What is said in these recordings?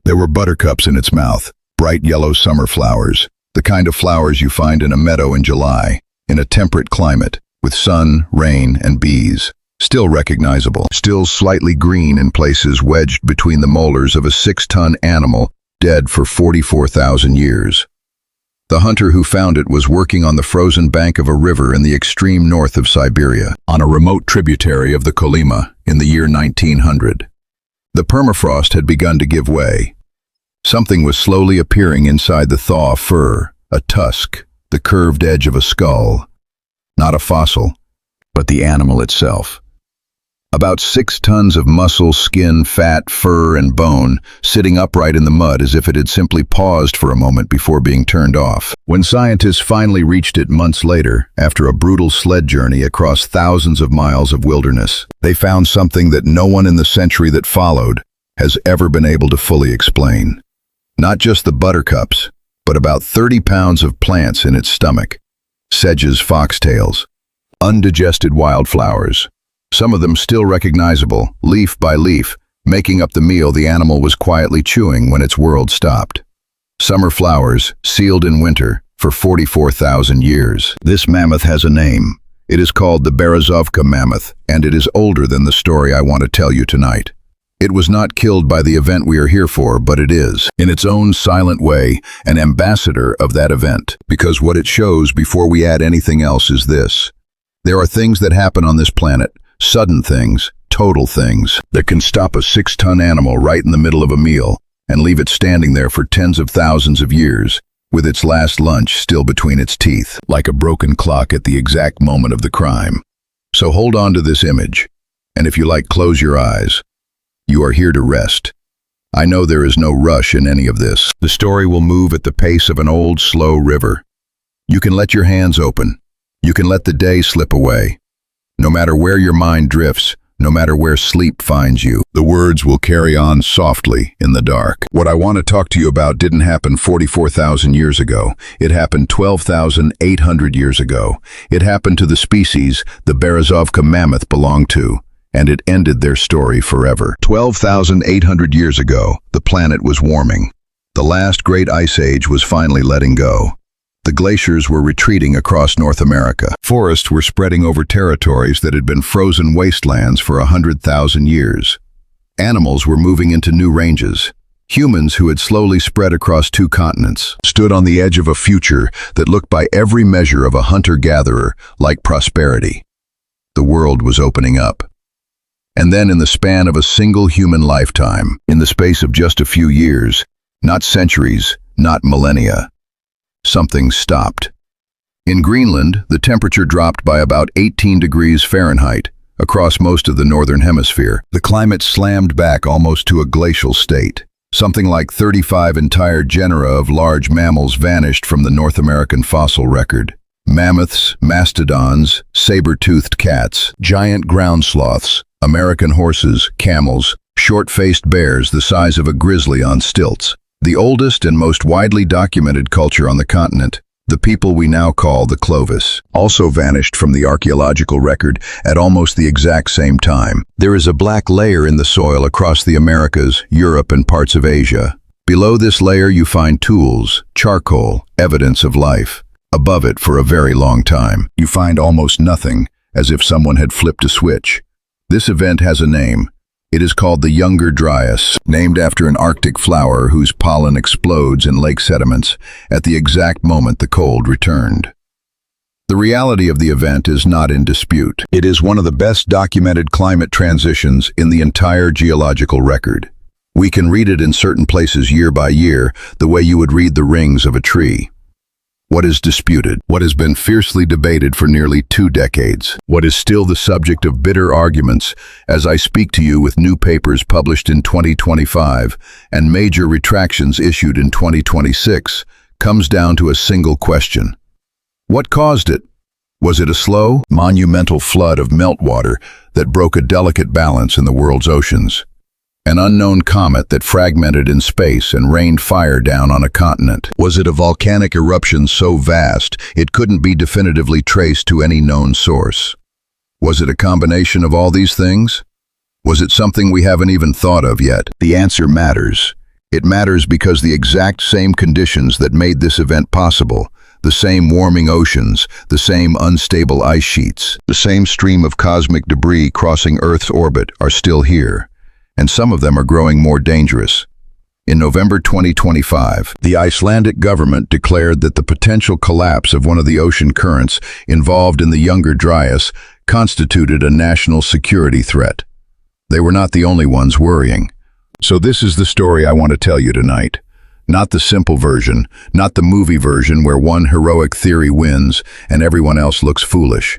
There were buttercups in its mouth, bright yellow summer flowers, the kind of flowers you find in a meadow in July, in a temperate climate, with sun, rain, and bees. Still recognizable, still slightly green in places wedged between the molars of a 6-ton animal dead for 44,000 years. The hunter who found it was working on the frozen bank of a river in the extreme north of Siberia, on a remote tributary of the Kolyma in the year 1900. The permafrost had begun to give way. Something was slowly appearing inside the thaw fur, a tusk, the curved edge of a skull. Not a fossil, but the animal itself. About 6 tons of muscle, skin, fat, fur, and bone, sitting upright in the mud as if it had simply paused for a moment before being turned off. When scientists finally reached it months later, after a brutal sled journey across thousands of miles of wilderness, they found something that no one in the century that followed has ever been able to fully explain. Not just the buttercups, but about 30 pounds of plants in its stomach. Sedges, foxtails, undigested wildflowers. Some of them still recognizable, leaf by leaf, making up the meal the animal was quietly chewing when its world stopped. Summer flowers, sealed in winter, for 44,000 years. This mammoth has a name. It is called the Berezovka mammoth, and it is older than the story I want to tell you tonight. It was not killed by the event we are here for, but it is, in its own silent way, an ambassador of that event. Because what it shows before we add anything else is this. There are things that happen on this planet, sudden things, total things, that can stop a 6-ton animal right in the middle of a meal and leave it standing there for tens of thousands of years, with its last lunch still between its teeth, like a broken clock at the exact moment of the crime. So hold on to this image, and if you like, close your eyes. You are here to rest. I know there is no rush in any of this. The story will move at the pace of an old, slow river. You can let your hands open. You can let the day slip away. No matter where your mind drifts, no matter where sleep finds you, the words will carry on softly in the dark. What I want to talk to you about didn't happen 44,000 years ago. It happened 12,800 years ago. It happened to the species the Berezovka mammoth belonged to, and it ended their story forever. 12,800 years ago, the planet was warming. The last great ice age was finally letting go. The glaciers were retreating across North America. Forests were spreading over territories that had been frozen wastelands for 100,000 years. Animals were moving into new ranges. Humans who had slowly spread across 2 continents stood on the edge of a future that looked by every measure of a hunter-gatherer like prosperity. The world was opening up. And then in the span of a single human lifetime, in the space of just a few years, not centuries, not millennia, something stopped. In Greenland, the temperature dropped by about 18 degrees Fahrenheit across most of the northern hemisphere. The climate slammed back almost to a glacial state. Something like 35 entire genera of large mammals vanished from the North American fossil record. Mammoths, mastodons, saber-toothed cats, giant ground sloths, American horses, camels, short-faced bears the size of a grizzly on stilts. The oldest and most widely documented culture on the continent, the people we now call the Clovis, also vanished from the archaeological record at almost the exact same time. There is a black layer in the soil across the Americas, Europe, and parts of Asia. Below this layer you find tools, charcoal, evidence of life. Above it, for a very long time, you find almost nothing, as if someone had flipped a switch. This event has a name. It is called the Younger Dryas, named after an Arctic flower whose pollen explodes in lake sediments at the exact moment the cold returned. The reality of the event is not in dispute. It is one of the best documented climate transitions in the entire geological record. We can read it in certain places year by year, the way you would read the rings of a tree. What is disputed? What has been fiercely debated for nearly 2 decades? What is still the subject of bitter arguments as I speak to you with new papers published in 2025 and major retractions issued in 2026 comes down to a single question. What caused it? Was it a slow, monumental flood of meltwater that broke a delicate balance in the world's oceans? An unknown comet that fragmented in space and rained fire down on a continent? Was it a volcanic eruption so vast it couldn't be definitively traced to any known source? Was it a combination of all these things? Was it something we haven't even thought of yet? The answer matters. It matters because the exact same conditions that made this event possible, the same warming oceans, the same unstable ice sheets, the same stream of cosmic debris crossing Earth's orbit are still here, and some of them are growing more dangerous. In November 2025, the Icelandic government declared that the potential collapse of one of the ocean currents involved in the Younger Dryas constituted a national security threat. They were not the only ones worrying. So this is the story I want to tell you tonight. Not the simple version, not the movie version where one heroic theory wins and everyone else looks foolish.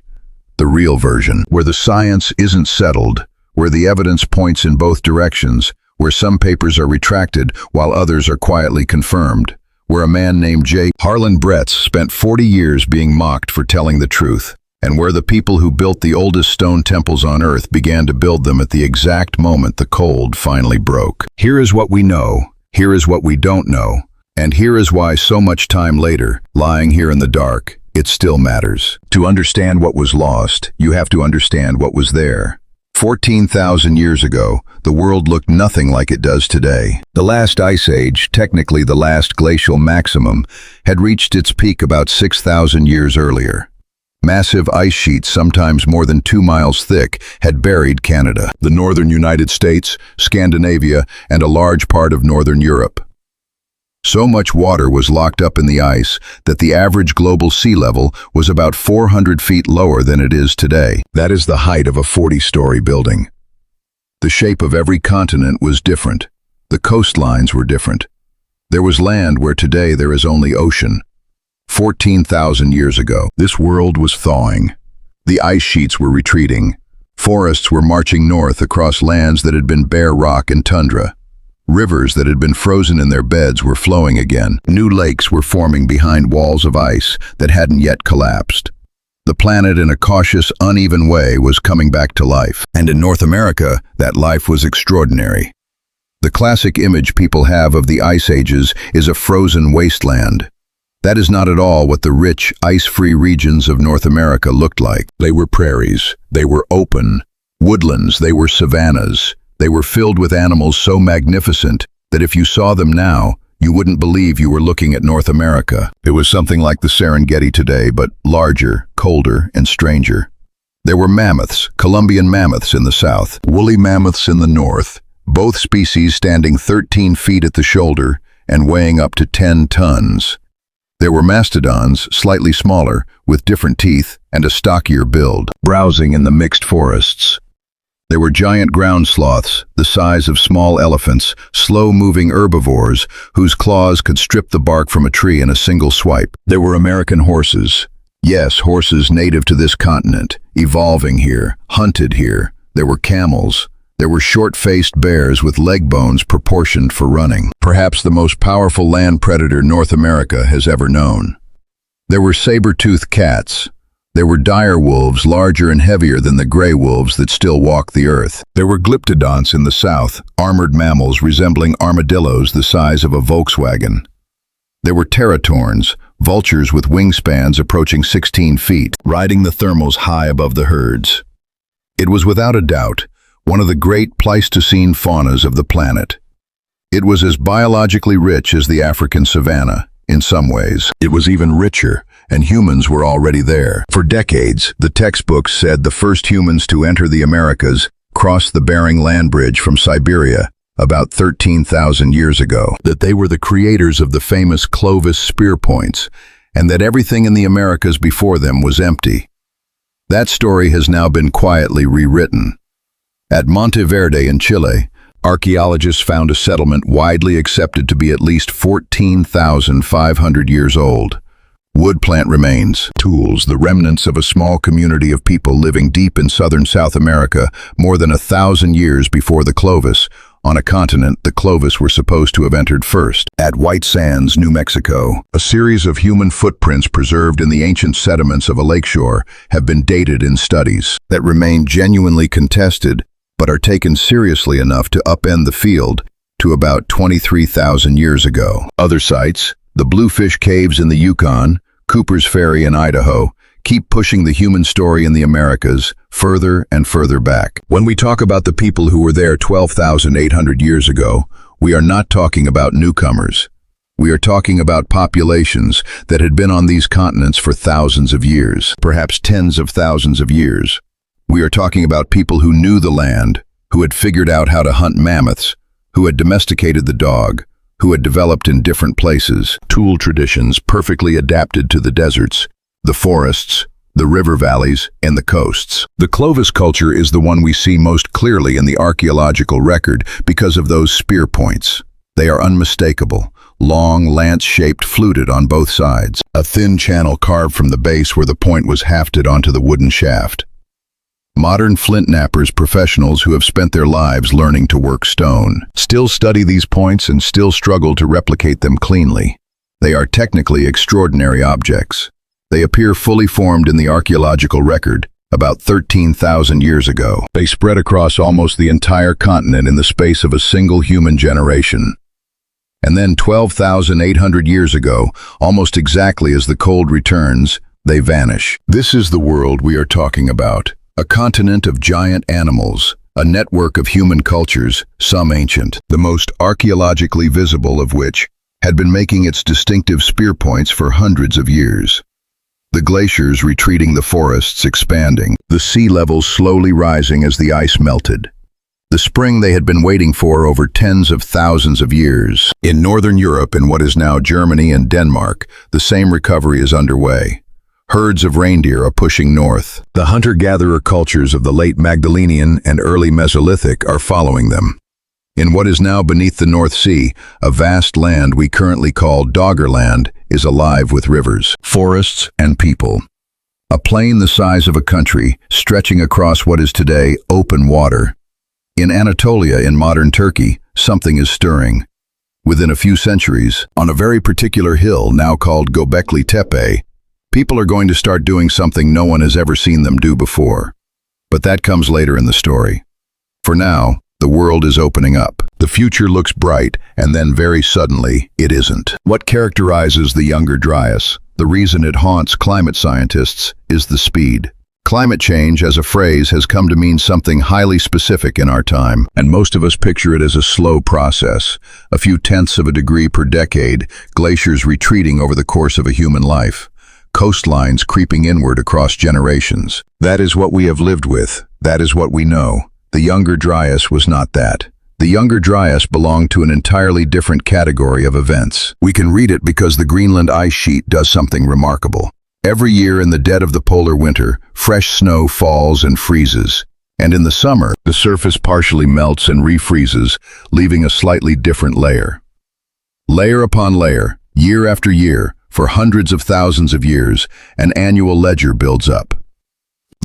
The real version, where the science isn't settled, where the evidence points in both directions, where some papers are retracted while others are quietly confirmed, where a man named J. Harlan Bretz spent 40 years being mocked for telling the truth, and where the people who built the oldest stone temples on Earth began to build them at the exact moment the cold finally broke. Here is what we know, here is what we don't know, and here is why so much time later, lying here in the dark, it still matters. To understand what was lost, you have to understand what was there. 14,000 years ago, the world looked nothing like it does today. The last ice age, technically the last glacial maximum, had reached its peak about 6,000 years earlier. Massive ice sheets, sometimes more than 2 miles thick, had buried Canada, the northern United States, Scandinavia, and a large part of northern Europe. So much water was locked up in the ice that the average global sea level was about 400 feet lower than it is today. That is the height of a 40-story building. The shape of every continent was different. The coastlines were different. There was land where today there is only ocean. 14,000 years ago, this world was thawing. The ice sheets were retreating. Forests were marching north across lands that had been bare rock and tundra. Rivers that had been frozen in their beds were flowing again. New lakes were forming behind walls of ice that hadn't yet collapsed. The planet, in a cautious, uneven way, was coming back to life. And in North America, that life was extraordinary. The classic image people have of the ice ages is a frozen wasteland. That is not at all what the rich, ice-free regions of North America looked like. They were prairies. They were open. Woodlands. They were savannas. They were filled with animals so magnificent that if you saw them now, you wouldn't believe you were looking at North America. It was something like the Serengeti today, but larger, colder, and stranger. There were mammoths, Columbian mammoths in the south, woolly mammoths in the north, both species standing 13 feet at the shoulder and weighing up to 10 tons. There were mastodons, slightly smaller, with different teeth and a stockier build, browsing in the mixed forests. There were giant ground sloths, the size of small elephants, slow-moving herbivores whose claws could strip the bark from a tree in a single swipe. There were American horses. Yes, horses native to this continent, evolving here, hunted here. There were camels. There were short-faced bears with leg bones proportioned for running. Perhaps the most powerful land predator North America has ever known. There were saber-toothed cats. There were dire wolves larger and heavier than the gray wolves that still walk the earth. There were glyptodonts in the south, armored mammals resembling armadillos the size of a Volkswagen. There were teratorns, vultures with wingspans approaching 16 feet, riding the thermals high above the herds. It was without a doubt one of the great Pleistocene faunas of the planet. It was as biologically rich as the African savanna. In some ways, it was even richer, and humans were already there. For decades, the textbooks said the first humans to enter the Americas crossed the Bering Land Bridge from Siberia about 13,000 years ago, that they were the creators of the famous Clovis spear points, and that everything in the Americas before them was empty. That story has now been quietly rewritten. At Monteverde in Chile, archaeologists found a settlement widely accepted to be at least 14,500 years old. Wood plant remains, tools, the remnants of a small community of people living deep in southern South America more than 1,000 years before the Clovis, on a continent the Clovis were supposed to have entered first. At White Sands, New Mexico, a series of human footprints preserved in the ancient sediments of a lakeshore have been dated in studies that remain genuinely contested but are taken seriously enough to upend the field to about 23,000 years ago. Other sites, the Bluefish Caves in the Yukon, Cooper's Ferry in Idaho, keep pushing the human story in the Americas further and further back. When we talk about the people who were there 12,800 years ago, we are not talking about newcomers. We are talking about populations that had been on these continents for thousands of years, perhaps tens of thousands of years. We are talking about people who knew the land, who had figured out how to hunt mammoths, who had domesticated the dog, who had developed in different places, tool traditions perfectly adapted to the deserts, the forests, the river valleys, and the coasts. The Clovis culture is the one we see most clearly in the archaeological record because of those spear points. They are unmistakable, long, lance-shaped fluted on both sides, a thin channel carved from the base where the point was hafted onto the wooden shaft. Modern flint knappers professionals who have spent their lives learning to work stone still study these points and still struggle to replicate them cleanly. They are technically extraordinary objects. They appear fully formed in the archaeological record about 13,000 years ago. They spread across almost the entire continent in the space of a single human generation. And then 12,800 years ago, almost exactly as the cold returns, they vanish. This is the world we are talking about. A continent of giant animals, a network of human cultures, some ancient, the most archaeologically visible of which had been making its distinctive spear points for hundreds of years. The glaciers retreating, the forests expanding, the sea levels slowly rising as the ice melted. The spring they had been waiting for over tens of thousands of years. In Northern Europe, in what is now Germany and Denmark, the same recovery is underway. Herds of reindeer are pushing north. The hunter-gatherer cultures of the late Magdalenian and early Mesolithic are following them. In what is now beneath the North Sea, a vast land we currently call Doggerland is alive with rivers, forests, and people. A plain the size of a country, stretching across what is today open water. In Anatolia, in modern Turkey, something is stirring. Within a few centuries, on a very particular hill now called Göbekli Tepe, people are going to start doing something no one has ever seen them do before. But that comes later in the story. For now, the world is opening up. The future looks bright, and then very suddenly, it isn't. What characterizes the Younger Dryas, the reason it haunts climate scientists, is the speed. Climate change as a phrase has come to mean something highly specific in our time, and most of us picture it as a slow process, a few tenths of a degree per decade, glaciers retreating over the course of a human life, coastlines creeping inward across generations. That is what we have lived with. That is what we know. The Younger Dryas was not that. The Younger Dryas belonged to an entirely different category of events. We can read it because the Greenland ice sheet does something remarkable. Every year in the dead of the polar winter, fresh snow falls and freezes. And in the summer, the surface partially melts and refreezes, leaving a slightly different layer. Layer upon layer, year after year, for hundreds of thousands of years, an annual ledger builds up.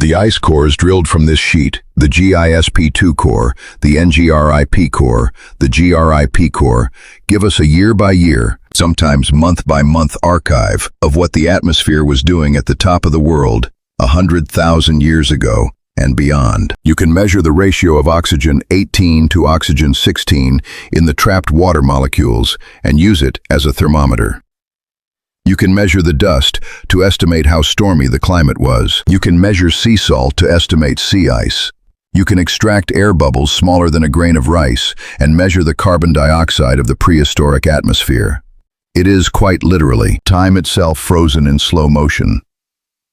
The ice cores drilled from this sheet, the GISP2 core, the NGRIP core, the GRIP core, give us a year-by-year, sometimes month-by-month archive of what the atmosphere was doing at the top of the world 100,000 years ago and beyond. You can measure the ratio of oxygen 18 to oxygen 16 in the trapped water molecules and use it as a thermometer. You can measure the dust to estimate how stormy the climate was. You can measure sea salt to estimate sea ice. You can extract air bubbles smaller than a grain of rice and measure the carbon dioxide of the prehistoric atmosphere. It is, quite literally, time itself frozen in slow motion.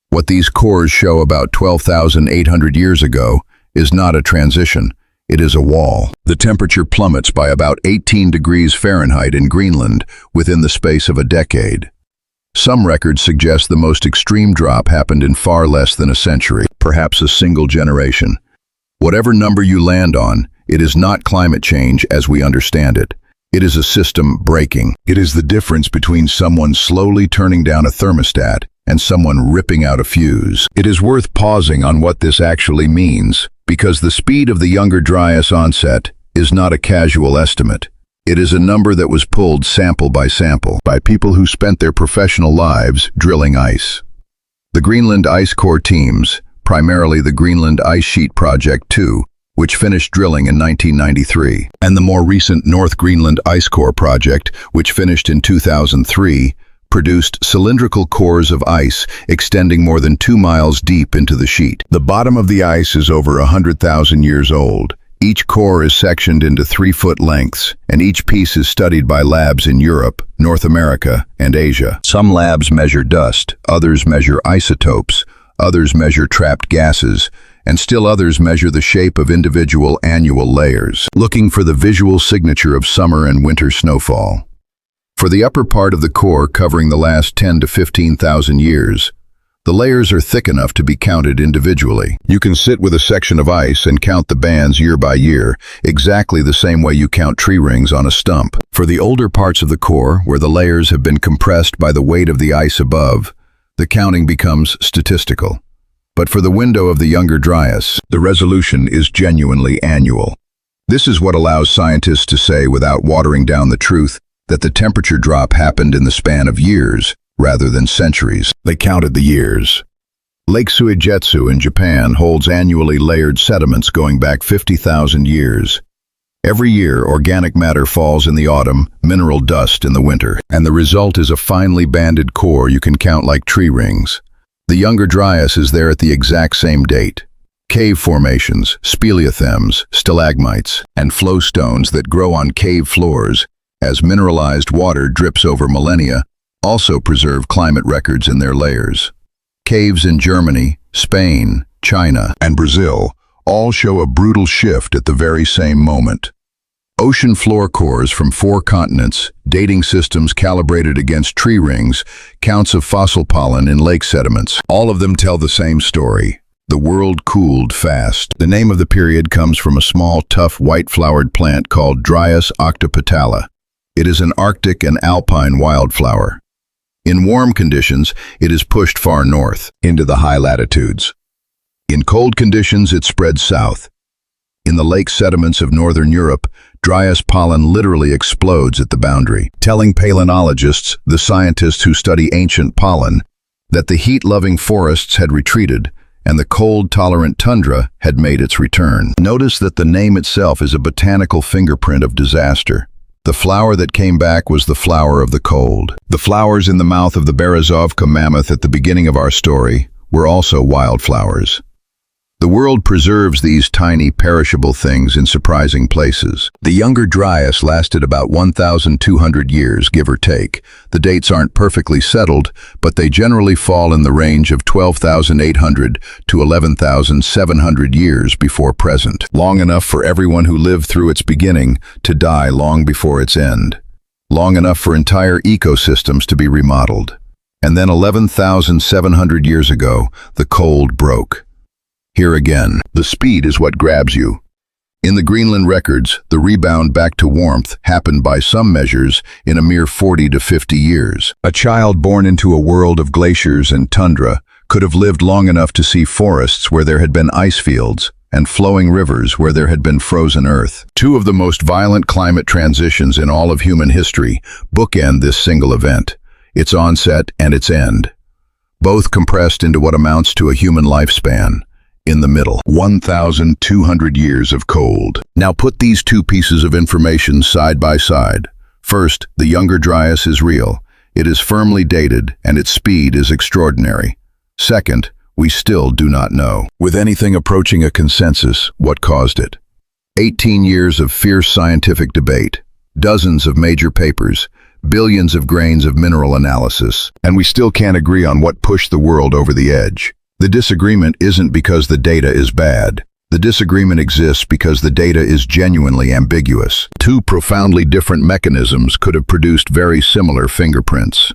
What these cores show about 12,800 years ago is not a transition. It is a wall. The temperature plummets by about 18 degrees Fahrenheit in Greenland within the space of a decade. Some records suggest the most extreme drop happened in far less than a century, perhaps a single generation. Whatever number you land on, it is not climate change as we understand it. It is a system breaking. It is the difference between someone slowly turning down a thermostat and someone ripping out a fuse. It is worth pausing on what this actually means, because the speed of the Younger Dryas onset is not a casual estimate. It is a number that was pulled sample by people who spent their professional lives drilling ice. The Greenland Ice Core teams, primarily the Greenland Ice Sheet Project 2, which finished drilling in 1993, and the more recent North Greenland Ice Core Project, which finished in 2003, produced cylindrical cores of ice extending more than 2 miles deep into the sheet. The bottom of the ice is over 100,000 years old. Each core is sectioned into 3-foot lengths, and each piece is studied by labs in Europe, North America, and Asia. Some labs measure dust, others measure isotopes, others measure trapped gases, and still others measure the shape of individual annual layers, looking for the visual signature of summer and winter snowfall. For the upper part of the core covering the last 10 to 15,000 years, the layers are thick enough to be counted individually. You can sit with a section of ice and count the bands year by year, exactly the same way you count tree rings on a stump. For the older parts of the core, where the layers have been compressed by the weight of the ice above, the counting becomes statistical. But for the window of the Younger Dryas, the resolution is genuinely annual. This is what allows scientists to say, without watering down the truth, that the temperature drop happened in the span of years, rather than centuries. They counted the years. Lake Suigetsu in Japan holds annually layered sediments going back 50,000 years. Every year, organic matter falls in the autumn, mineral dust in the winter, and the result is a finely banded core you can count like tree rings. The Younger Dryas is there at the exact same date. Cave formations, speleothems, stalagmites, and flow stones that grow on cave floors, as mineralized water drips over millennia, also preserve climate records in their layers. Caves in Germany, Spain, China, and Brazil all show a brutal shift at the very same moment. Ocean floor cores from 4 continents, dating systems calibrated against tree rings, counts of fossil pollen in lake sediments. All of them tell the same story. The world cooled fast. The name of the period comes from a small, tough, white-flowered plant called Dryas octopetala. It is an Arctic and alpine wildflower. In warm conditions, it is pushed far north, into the high latitudes. In cold conditions, it spreads south. In the lake sediments of northern Europe, Dryas pollen literally explodes at the boundary, telling palynologists, the scientists who study ancient pollen, that the heat-loving forests had retreated and the cold-tolerant tundra had made its return. Notice that the name itself is a botanical fingerprint of disaster. The flower that came back was the flower of the cold. The flowers in the mouth of the Berezovka mammoth at the beginning of our story were also wildflowers. The world preserves these tiny, perishable things in surprising places. The Younger Dryas lasted about 1,200 years, give or take. The dates aren't perfectly settled, but they generally fall in the range of 12,800 to 11,700 years before present. Long enough for everyone who lived through its beginning to die long before its end. Long enough for entire ecosystems to be remodeled. And then 11,700 years ago, the cold broke. Here again, the speed is what grabs you. In the Greenland records, the rebound back to warmth happened by some measures in a mere 40 to 50 years. A child born into a world of glaciers and tundra could have lived long enough to see forests where there had been ice fields and flowing rivers where there had been frozen earth. 2 of the most violent climate transitions in all of human history bookend this single event, its onset and its end, both compressed into what amounts to a human lifespan. In the middle, 1,200 years of cold. Now put these 2 pieces of information side by side. First, the Younger Dryas is real. It is firmly dated, and its speed is extraordinary. Second, we still do not know, with anything approaching a consensus, what caused it. 18 years of fierce scientific debate, dozens of major papers, billions of grains of mineral analysis, and we still can't agree on what pushed the world over the edge. The disagreement isn't because the data is bad. The disagreement exists because the data is genuinely ambiguous. 2 profoundly different mechanisms could have produced very similar fingerprints.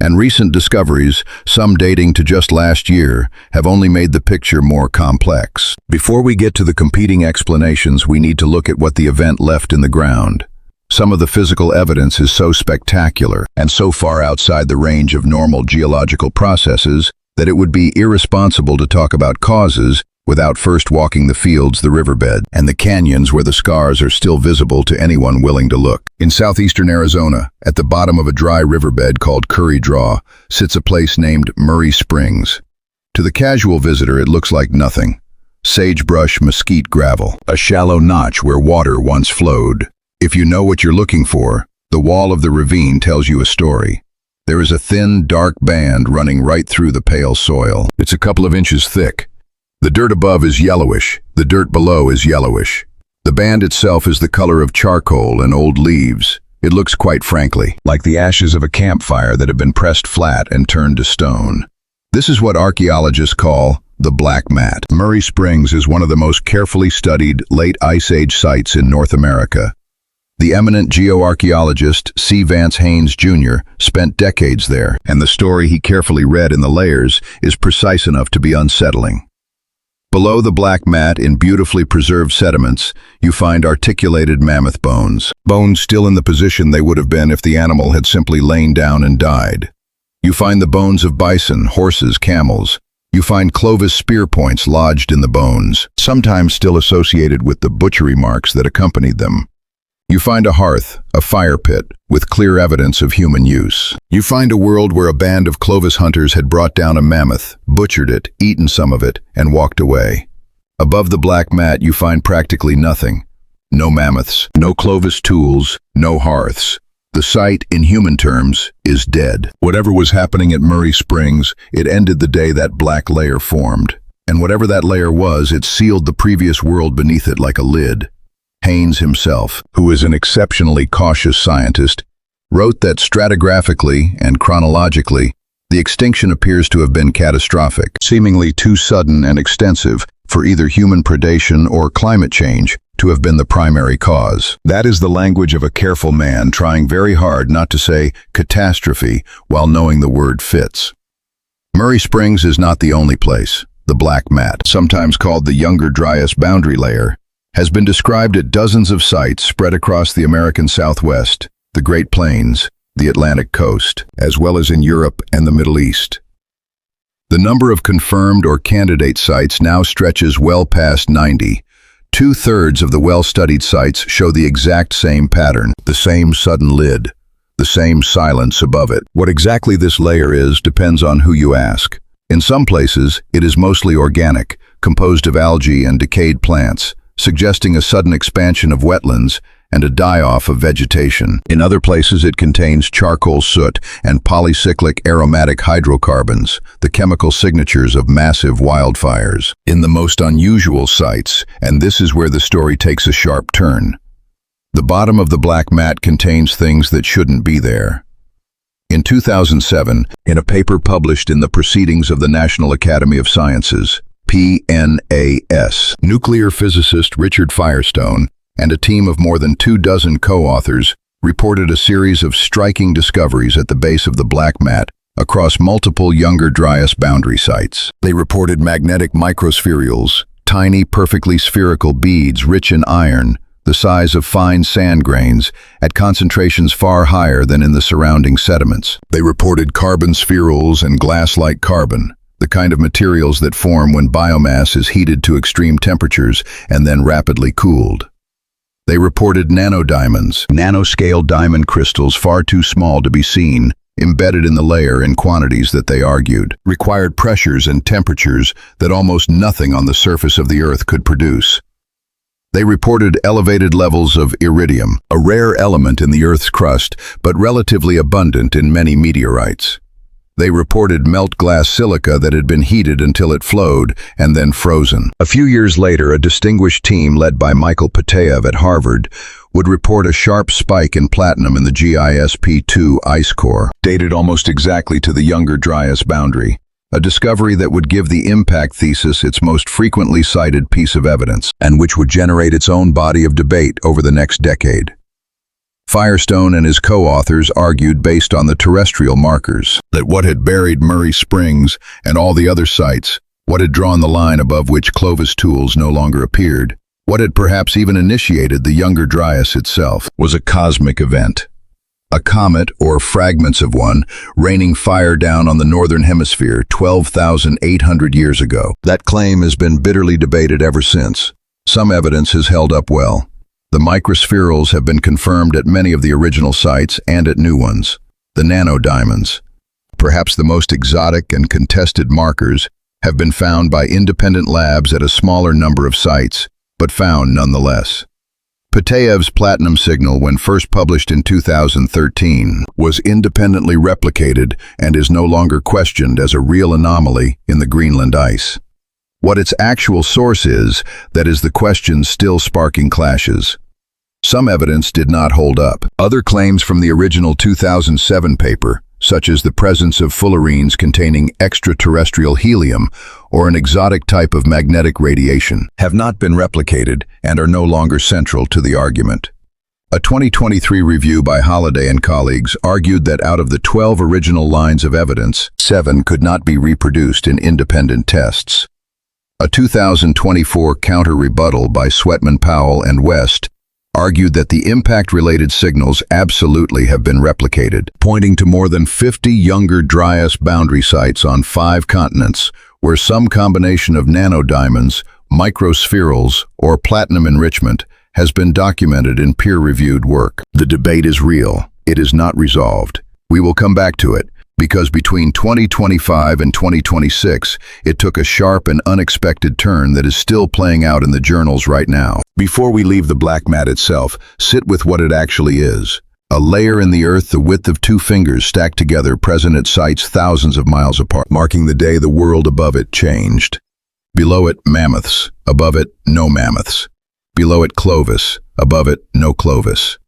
And recent discoveries, some dating to just last year, have only made the picture more complex. Before we get to the competing explanations, we need to look at what the event left in the ground. Some of the physical evidence is so spectacular and so far outside the range of normal geological processes that it would be irresponsible to talk about causes without first walking the fields, the riverbed, and the canyons where the scars are still visible to anyone willing to look. In southeastern Arizona, at the bottom of a dry riverbed called Curry Draw, sits a place named Murray Springs. To the casual visitor, it looks like nothing. Sagebrush, mesquite gravel, a shallow notch where water once flowed. If you know what you're looking for, the wall of the ravine tells you a story. There is a thin, dark band running right through the pale soil. It's a couple of inches thick. The dirt above is yellowish, the dirt below is yellowish. The band itself is the color of charcoal and old leaves. It looks, quite frankly, like the ashes of a campfire that have been pressed flat and turned to stone. This is what archaeologists call the Black Mat. Murray Springs is one of the most carefully studied late Ice Age sites in North America. The eminent geoarchaeologist C. Vance Haynes, Jr. spent decades there, and the story he carefully read in the layers is precise enough to be unsettling. Below the Black Mat, in beautifully preserved sediments, you find articulated mammoth bones. Bones still in the position they would have been if the animal had simply lain down and died. You find the bones of bison, horses, camels. You find Clovis spear points lodged in the bones, sometimes still associated with the butchery marks that accompanied them. You find a hearth, a fire pit, with clear evidence of human use. You find a world where a band of Clovis hunters had brought down a mammoth, butchered it, eaten some of it, and walked away. Above the Black Mat you find practically nothing. No mammoths, no Clovis tools, no hearths. The site, in human terms, is dead. Whatever was happening at Murray Springs, it ended the day that black layer formed. And whatever that layer was, it sealed the previous world beneath it like a lid. Haynes himself, who is an exceptionally cautious scientist, wrote that stratigraphically and chronologically, the extinction appears to have been catastrophic, seemingly too sudden and extensive for either human predation or climate change to have been the primary cause. That is the language of a careful man trying very hard not to say catastrophe while knowing the word fits. Murray Springs is not the only place. The Black Mat, sometimes called the Younger Dryas boundary layer, has been described at dozens of sites spread across the American Southwest, the Great Plains, the Atlantic coast, as well as in Europe and the Middle East. The number of confirmed or candidate sites now stretches well past 90. 2/3 of the well-studied sites show the exact same pattern, the same sudden lid, the same silence above it. What exactly this layer is depends on who you ask. In some places, it is mostly organic, composed of algae and decayed plants, suggesting a sudden expansion of wetlands and a die-off of vegetation. In other places it contains charcoal soot and polycyclic aromatic hydrocarbons, the chemical signatures of massive wildfires. In the most unusual sites, and this is where the story takes a sharp turn, the bottom of the Black Mat contains things that shouldn't be there. In 2007, in a paper published in the Proceedings of the National Academy of Sciences, PNAS, nuclear physicist Richard Firestone and a team of more than 24 co-authors reported a series of striking discoveries at the base of the Black Mat across multiple Younger Dryas boundary sites. They reported magnetic microspherules, tiny perfectly spherical beads rich in iron, the size of fine sand grains, at concentrations far higher than in the surrounding sediments. They reported carbon spherules and glass-like carbon, the kind of materials that form when biomass is heated to extreme temperatures and then rapidly cooled. They reported nanodiamonds, nanoscale diamond crystals far too small to be seen, embedded in the layer in quantities that they argued required pressures and temperatures that almost nothing on the surface of the Earth could produce. They reported elevated levels of iridium, a rare element in the Earth's crust, but relatively abundant in many meteorites. They reported melt glass silica that had been heated until it flowed and then frozen. A few years later, a distinguished team led by Michael Pateyev at Harvard would report a sharp spike in platinum in the GISP-2 ice core, dated almost exactly to the Younger Dryas boundary, a discovery that would give the impact thesis its most frequently cited piece of evidence, and which would generate its own body of debate over the next decade. Firestone and his co-authors argued based on the terrestrial markers that what had buried Murray Springs and all the other sites, what had drawn the line above which Clovis tools no longer appeared, what had perhaps even initiated the Younger Dryas itself, was a cosmic event. A comet, or fragments of one, raining fire down on the northern hemisphere 12,800 years ago. That claim has been bitterly debated ever since. Some evidence has held up well. The microspherules have been confirmed at many of the original sites and at new ones. The nanodiamonds, perhaps the most exotic and contested markers, have been found by independent labs at a smaller number of sites, but found nonetheless. Pateyev's platinum signal, when first published in 2013, was independently replicated and is no longer questioned as a real anomaly in the Greenland ice. What its actual source is, that is the question still sparking clashes. Some evidence did not hold up. Other claims from the original 2007 paper, such as the presence of fullerenes containing extraterrestrial helium or an exotic type of magnetic radiation, have not been replicated and are no longer central to the argument. A 2023 review by Holliday and colleagues argued that out of the 12 original lines of evidence, 7 could not be reproduced in independent tests. A 2024 counter-rebuttal by Sweatman Powell and West argued that the impact-related signals absolutely have been replicated, pointing to more than 50 Younger Dryas boundary sites on 5 continents, where some combination of nanodiamonds, microspherals, or platinum enrichment has been documented in peer-reviewed work. The debate is real. It is not resolved. We will come back to it, because between 2025 and 2026, it took a sharp and unexpected turn that is still playing out in the journals right now. Before we leave the black mat itself, sit with what it actually is. A layer in the earth the width of 2 fingers stacked together, present at sites thousands of miles apart, marking the day the world above it changed. Below it, mammoths. Above it, no mammoths. Below it, Clovis. Above it, no Clovis.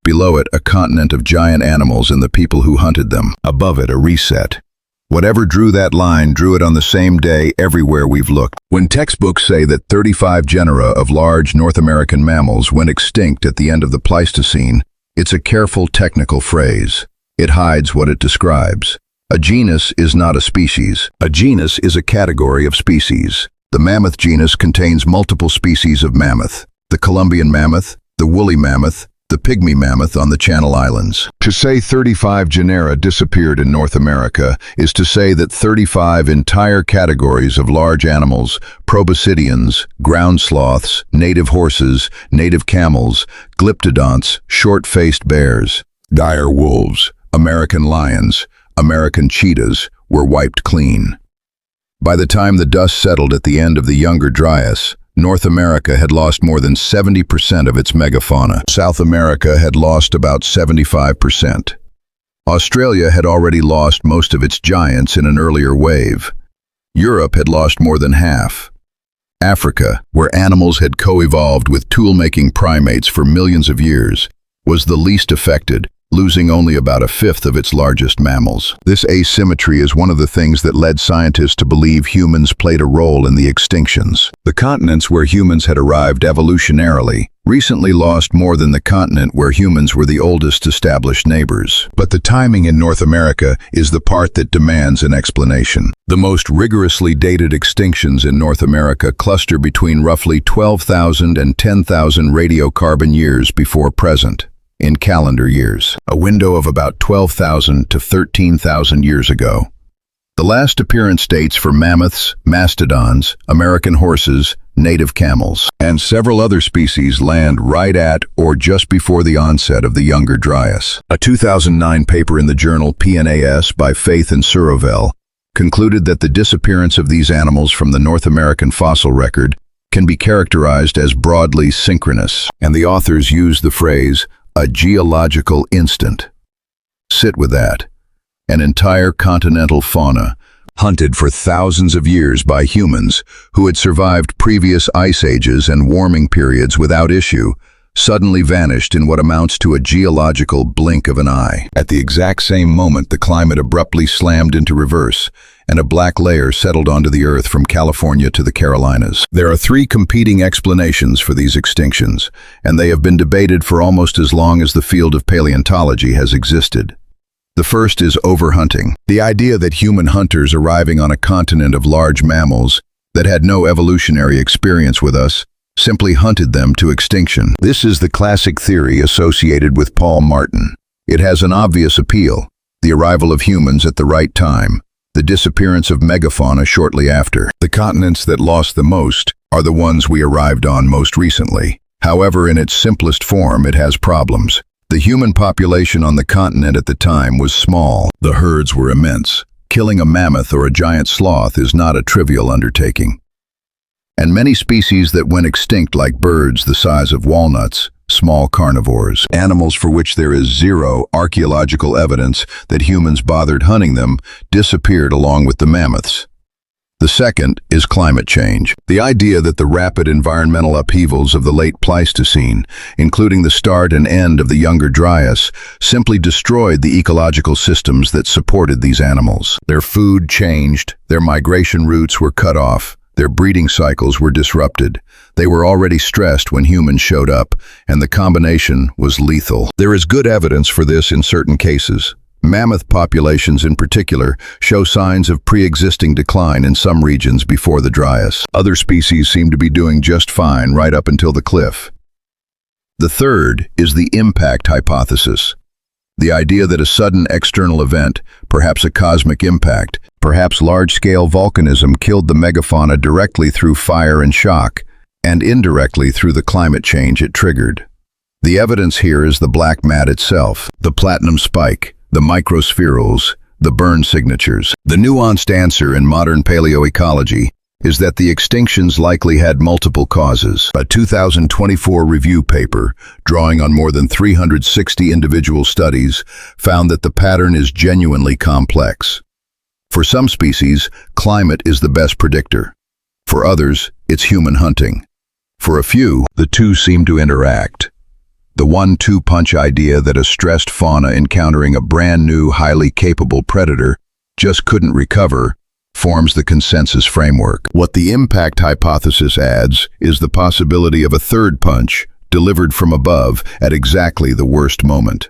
Below it, a continent of giant animals and the people who hunted them. Above it, a reset. Whatever drew that line drew it on the same day everywhere we've looked. When textbooks say that 35 genera of large North American mammals went extinct at the end of the Pleistocene, it's a careful technical phrase. It hides what it describes. A genus is not a species. A genus is a category of species. The mammoth genus contains multiple species of mammoth. The Columbian mammoth, the woolly mammoth, the pygmy mammoth on the Channel Islands. To say 35 genera disappeared in North America is to say that 35 entire categories of large animals, proboscideans, ground sloths, native horses, native camels, glyptodonts, short-faced bears, dire wolves, American lions, American cheetahs were wiped clean. By the time the dust settled at the end of the Younger Dryas, North America had lost more than 70% of its megafauna. South America had lost about 75%. Australia had already lost most of its giants in an earlier wave. Europe had lost more than half. Africa, where animals had co-evolved with tool-making primates for millions of years, was the least affected, losing only about a fifth of its largest mammals. This asymmetry is one of the things that led scientists to believe humans played a role in the extinctions. The continents where humans had arrived evolutionarily recently lost more than the continent where humans were the oldest established neighbors. But the timing in North America is the part that demands an explanation. The most rigorously dated extinctions in North America cluster between roughly 12,000 and 10,000 radiocarbon years before present. In calendar years, a window of about 12,000 to 13,000 years ago. The last appearance dates for mammoths, mastodons, American horses, native camels, and several other species land right at or just before the onset of the Younger Dryas. A 2009 paper in the journal PNAS by Faith and Surovell concluded that the disappearance of these animals from the North American fossil record can be characterized as broadly synchronous, and the authors used the phrase, a geological instant. Sit with that. An entire continental fauna, hunted for thousands of years by humans who had survived previous ice ages and warming periods without issue, suddenly vanished in what amounts to a geological blink of an eye. At the exact same moment, the climate abruptly slammed into reverse, and a black layer settled onto the Earth from California to the Carolinas. There are 3 competing explanations for these extinctions, and they have been debated for almost as long as the field of paleontology has existed. The first is overhunting, the idea that human hunters arriving on a continent of large mammals that had no evolutionary experience with us simply hunted them to extinction. This is the classic theory associated with Paul Martin. It has an obvious appeal: the arrival of humans at the right time, the disappearance of megafauna shortly after. The continents that lost the most are the ones we arrived on most recently. However, in its simplest form, it has problems. The human population on the continent at the time was small. The herds were immense. Killing a mammoth or a giant sloth is not a trivial undertaking. And many species that went extinct, like birds the size of walnuts, small carnivores, animals for which there is zero archaeological evidence that humans bothered hunting them, disappeared along with the mammoths. The second is climate change. The idea that the rapid environmental upheavals of the late Pleistocene, including the start and end of the Younger Dryas, simply destroyed the ecological systems that supported these animals. Their food changed, their migration routes were cut off, their breeding cycles were disrupted. They were already stressed when humans showed up, and the combination was lethal. There is good evidence for this in certain cases. Mammoth populations in particular show signs of pre-existing decline in some regions before the Dryas. Other species seem to be doing just fine right up until the cliff. The third is the impact hypothesis. The idea that a sudden external event, perhaps a cosmic impact, perhaps large-scale volcanism killed the megafauna directly through fire and shock, and indirectly through the climate change it triggered. The evidence here is the black mat itself, the platinum spike, the microspherules, the burn signatures. The nuanced answer in modern paleoecology is that the extinctions likely had multiple causes. A 2024 review paper, drawing on more than 360 individual studies, found that the pattern is genuinely complex. For some species, climate is the best predictor. For others, it's human hunting. For a few, the two seem to interact. The 1-2 punch idea that a stressed fauna encountering a brand new, highly capable predator just couldn't recover forms the consensus framework. What the impact hypothesis adds is the possibility of a third punch delivered from above at exactly the worst moment.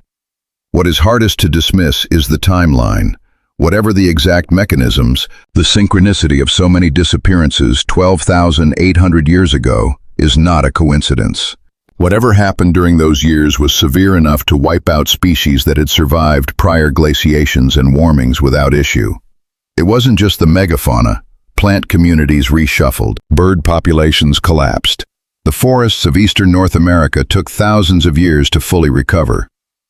What is hardest to dismiss is the timeline. Whatever the exact mechanisms, the synchronicity of so many disappearances 12,800 years ago is not a coincidence. Whatever happened during those years was severe enough to wipe out species that had survived prior glaciations and warmings without issue. It wasn't just the megafauna. Plant communities reshuffled. Bird populations collapsed. The forests of eastern North America took thousands of years to fully recover,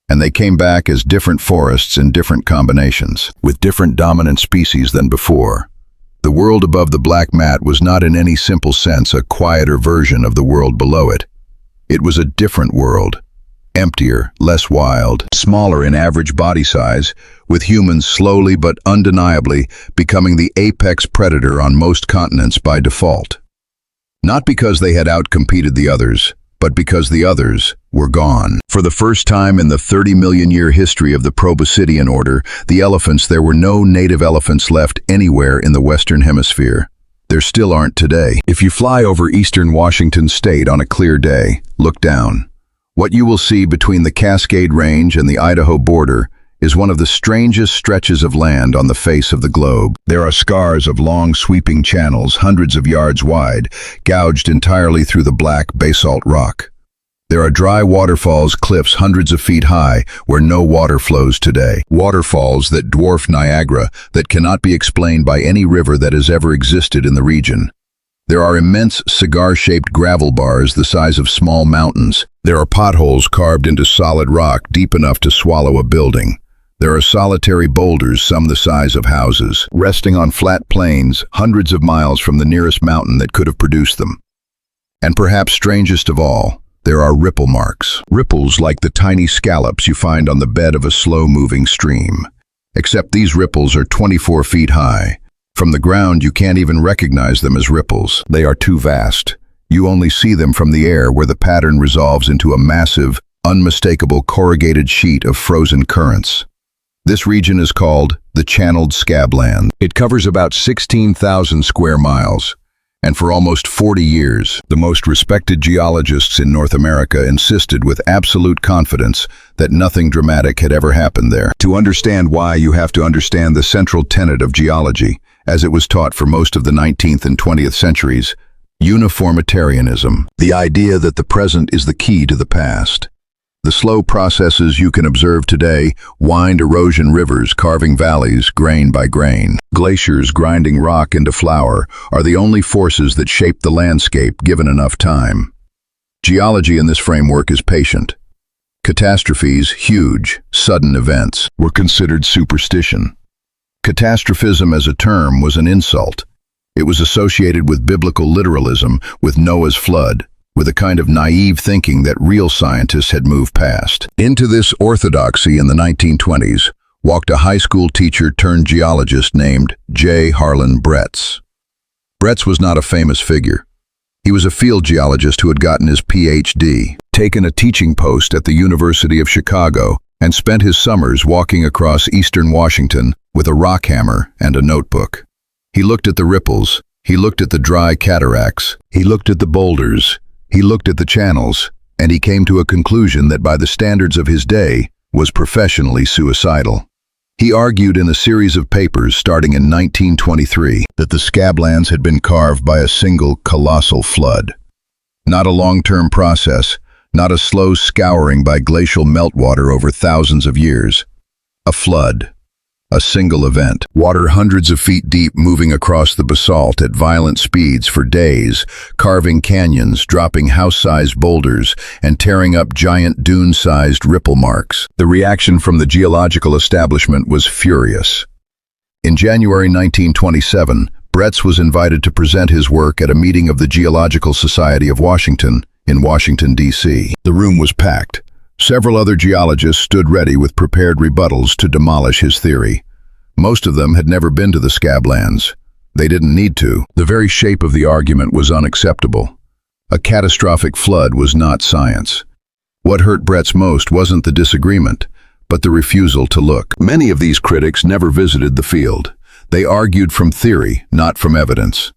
and they came back as different forests in different combinations, with different dominant species than before. The world above the black mat was not in any simple sense a quieter version of the world below it. It was a different world, emptier, less wild, smaller in average body size, with humans slowly but undeniably becoming the apex predator on most continents by default. Not because they had outcompeted the others, but because the others were gone. For the first time in the 30-million-year history of the Proboscidean order, there were no native elephants left anywhere in the Western Hemisphere. There still aren't today. If you fly over eastern Washington state on a clear day, look down. What you will see between the Cascade Range and the Idaho border is one of the strangest stretches of land on the face of the globe. There are scars of long sweeping channels hundreds of yards wide, gouged entirely through the black basalt rock. There are dry waterfalls, cliffs hundreds of feet high, where no water flows today. Waterfalls that dwarf Niagara, that cannot be explained by any river that has ever existed in the region. There are immense cigar-shaped gravel bars the size of small mountains. There are potholes carved into solid rock deep enough to swallow a building. There are solitary boulders, some the size of houses, resting on flat plains hundreds of miles from the nearest mountain that could have produced them. And perhaps strangest of all, there are ripple marks. Ripples like the tiny scallops you find on the bed of a slow-moving stream. Except these ripples are 24 feet high. From the ground, you can't even recognize them as ripples. They are too vast. You only see them from the air, where the pattern resolves into a massive, unmistakable corrugated sheet of frozen currents. This region is called the Channeled Scabland. It covers about 16,000 square miles. And for almost 40 years, the most respected geologists in North America insisted with absolute confidence that nothing dramatic had ever happened there. To understand why, you have to understand the central tenet of geology, as it was taught for most of the 19th and 20th centuries: uniformitarianism, the idea that the present is the key to the past. The slow processes you can observe today wind erosion rivers carving valleys grain by grain. Glaciers grinding rock into flour are the only forces that shape the landscape given enough time. Geology in this framework is patient. Catastrophes, huge, sudden events, were considered superstition. Catastrophism as a term was an insult. It was associated with biblical literalism, with Noah's flood, with a kind of naive thinking that real scientists had moved past. Into this orthodoxy in the 1920s walked a high school teacher turned geologist named J. Harlan Bretz. Bretz was not a famous figure. He was a field geologist who had gotten his PhD, taken a teaching post at the University of Chicago, and spent his summers walking across eastern Washington with a rock hammer and a notebook. He looked at the ripples, he looked at the dry cataracts, he looked at the boulders, he looked at the channels, and he came to a conclusion that by the standards of his day was professionally suicidal. He argued in a series of papers starting in 1923 that the scablands had been carved by a single colossal flood. Not a long-term process, not a slow scouring by glacial meltwater over thousands of years. A flood. A single event. Water hundreds of feet deep moving across the basalt at violent speeds for days, carving canyons, dropping house-sized boulders, and tearing up giant dune-sized ripple marks. The reaction from the geological establishment was furious. In January 1927, Bretz was invited to present his work at a meeting of the Geological Society of Washington in Washington, D.C. The room was packed. Several other geologists stood ready with prepared rebuttals to demolish his theory. Most of them had never been to the scablands. They didn't need to. The very shape of the argument was unacceptable. A catastrophic flood was not science. What hurt Bretz most wasn't the disagreement, but the refusal to look. Many of these critics never visited the field. They argued from theory, not from evidence.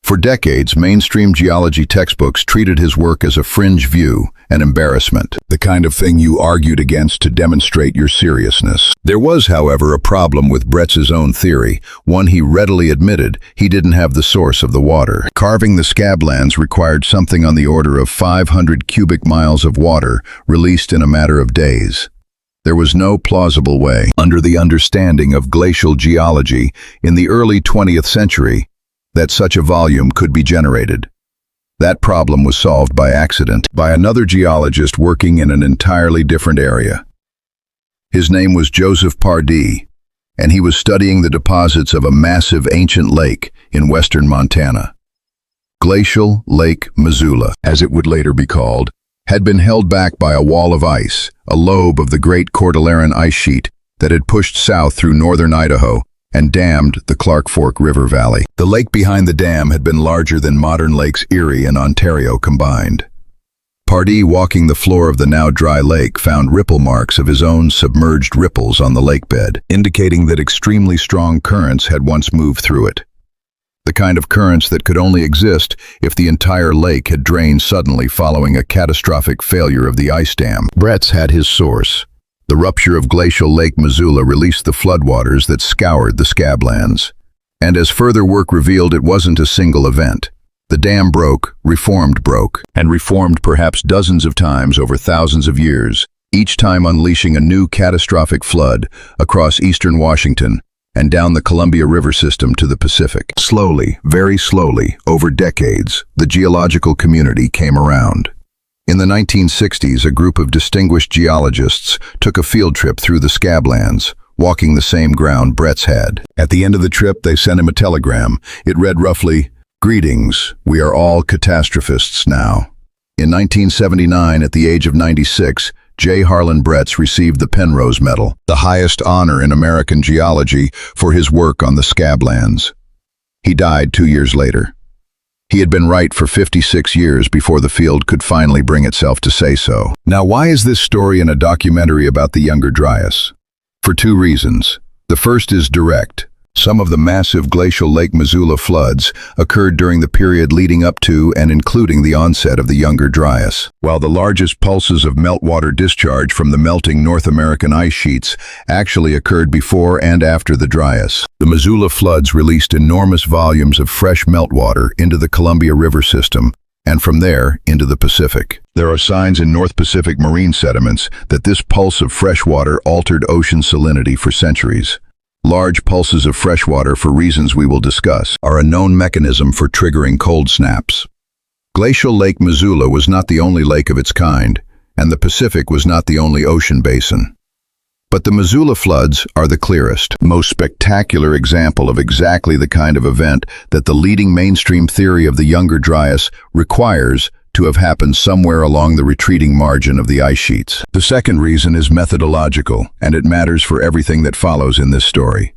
For decades, mainstream geology textbooks treated his work as a fringe view, an embarrassment, the kind of thing you argued against to demonstrate your seriousness. There was, however, a problem with Bretz's own theory, one he readily admitted: he didn't have the source of the water. Carving the scablands required something on the order of 500 cubic miles of water, released in a matter of days. There was no plausible way, under the understanding of glacial geology in the early 20th century, that such a volume could be generated. That problem was solved by accident, by another geologist working in an entirely different area. His name was Joseph Pardee, and he was studying the deposits of a massive ancient lake in western Montana. Glacial Lake Missoula, as it would later be called, had been held back by a wall of ice, a lobe of the Great Cordilleran ice sheet that had pushed south through northern Idaho and dammed the Clark Fork River Valley. The lake behind the dam had been larger than modern Lakes Erie and Ontario combined. Pardee, walking the floor of the now dry lake, found ripple marks of his own submerged ripples on the lake bed, indicating that extremely strong currents had once moved through it. The kind of currents that could only exist if the entire lake had drained suddenly following a catastrophic failure of the ice dam. Bretz had his source. The rupture of glacial Lake Missoula released the floodwaters that scoured the scablands. And as further work revealed, it wasn't a single event. The dam broke, and reformed perhaps dozens of times over thousands of years, each time unleashing a new catastrophic flood across eastern Washington and down the Columbia River system to the Pacific. Slowly, very slowly, over decades, the geological community came around. In the 1960s, a group of distinguished geologists took a field trip through the scablands, walking the same ground Bretz had. At the end of the trip, they sent him a telegram. It read roughly, "Greetings, we are all catastrophists now." In 1979, at the age of 96, J. Harlan Bretz received the Penrose Medal, the highest honor in American geology, for his work on the scablands. He died 2 years later. He had been right for 56 years before the field could finally bring itself to say so. Now, why is this story in a documentary about the Younger Dryas? For two reasons. The first is direct. Some of the massive glacial Lake Missoula floods occurred during the period leading up to and including the onset of the Younger Dryas, while the largest pulses of meltwater discharge from the melting North American ice sheets actually occurred before and after the Dryas. The Missoula floods released enormous volumes of fresh meltwater into the Columbia River system, and from there into the Pacific. There are signs in North Pacific marine sediments that this pulse of fresh water altered ocean salinity for centuries. Large pulses of freshwater, for reasons we will discuss, are a known mechanism for triggering cold snaps. Glacial Lake Missoula was not the only lake of its kind, and the Pacific was not the only ocean basin. But the Missoula floods are the clearest, most spectacular example of exactly the kind of event that the leading mainstream theory of the Younger Dryas requires to have happened somewhere along the retreating margin of the ice sheets. The second reason is methodological, and it matters for everything that follows in this story.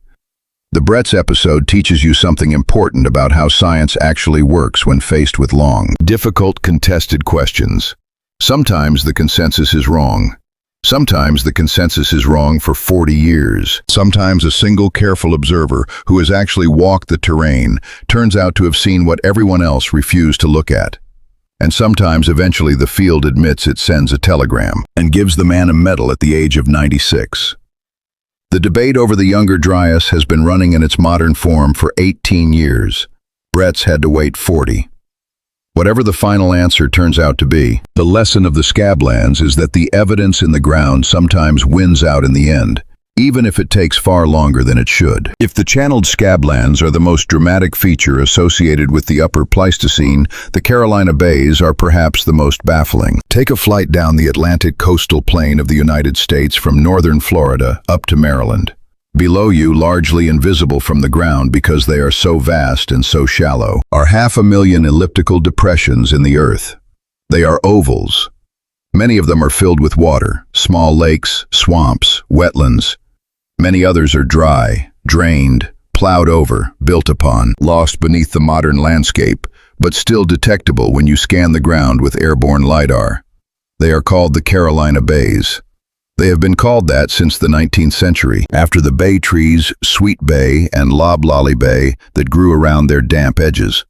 The Brett's episode teaches you something important about how science actually works when faced with long, difficult, contested questions. Sometimes the consensus is wrong. Sometimes the consensus is wrong for 40 years. Sometimes a single careful observer who has actually walked the terrain turns out to have seen what everyone else refused to look at. And sometimes eventually the field admits it sends a telegram and gives the man a medal at the age of 96. The debate over the Younger Dryas has been running in its modern form for 18 years. Brett's had to wait 40. Whatever the final answer turns out to be, the lesson of the Scablands is that the evidence in the ground sometimes wins out in the end, even if it takes far longer than it should. If the channeled Scablands are the most dramatic feature associated with the Upper Pleistocene, the Carolina Bays are perhaps the most baffling. Take a flight down the Atlantic coastal plain of the United States from northern Florida up to Maryland. Below you, largely invisible from the ground because they are so vast and so shallow, are 500,000 elliptical depressions in the earth. They are ovals. Many of them are filled with water, small lakes, swamps, wetlands. Many others are dry, drained, plowed over, built upon, lost beneath the modern landscape, but still detectable when you scan the ground with airborne LiDAR. They are called the Carolina Bays. They have been called that since the 19th century, after the bay trees, Sweet Bay and Loblolly Bay that grew around their damp edges.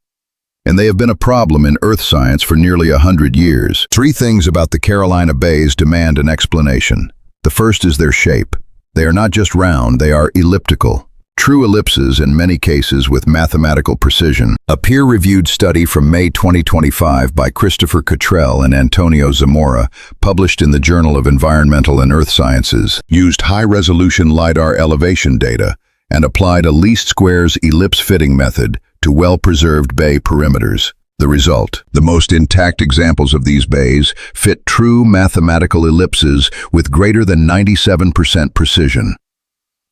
And they have been a problem in earth science for nearly 100 years. 3 things about the Carolina Bays demand an explanation. The first is their shape. They are not just round, they are elliptical. True ellipses in many cases with mathematical precision. A peer-reviewed study from May 2025 by Christopher Cottrell and Antonio Zamora, published in the Journal of Environmental and Earth Sciences, used high-resolution LiDAR elevation data and applied a least squares ellipse fitting method to well-preserved bay perimeters. The result: the most intact examples of these bays fit true mathematical ellipses with greater than 97% precision.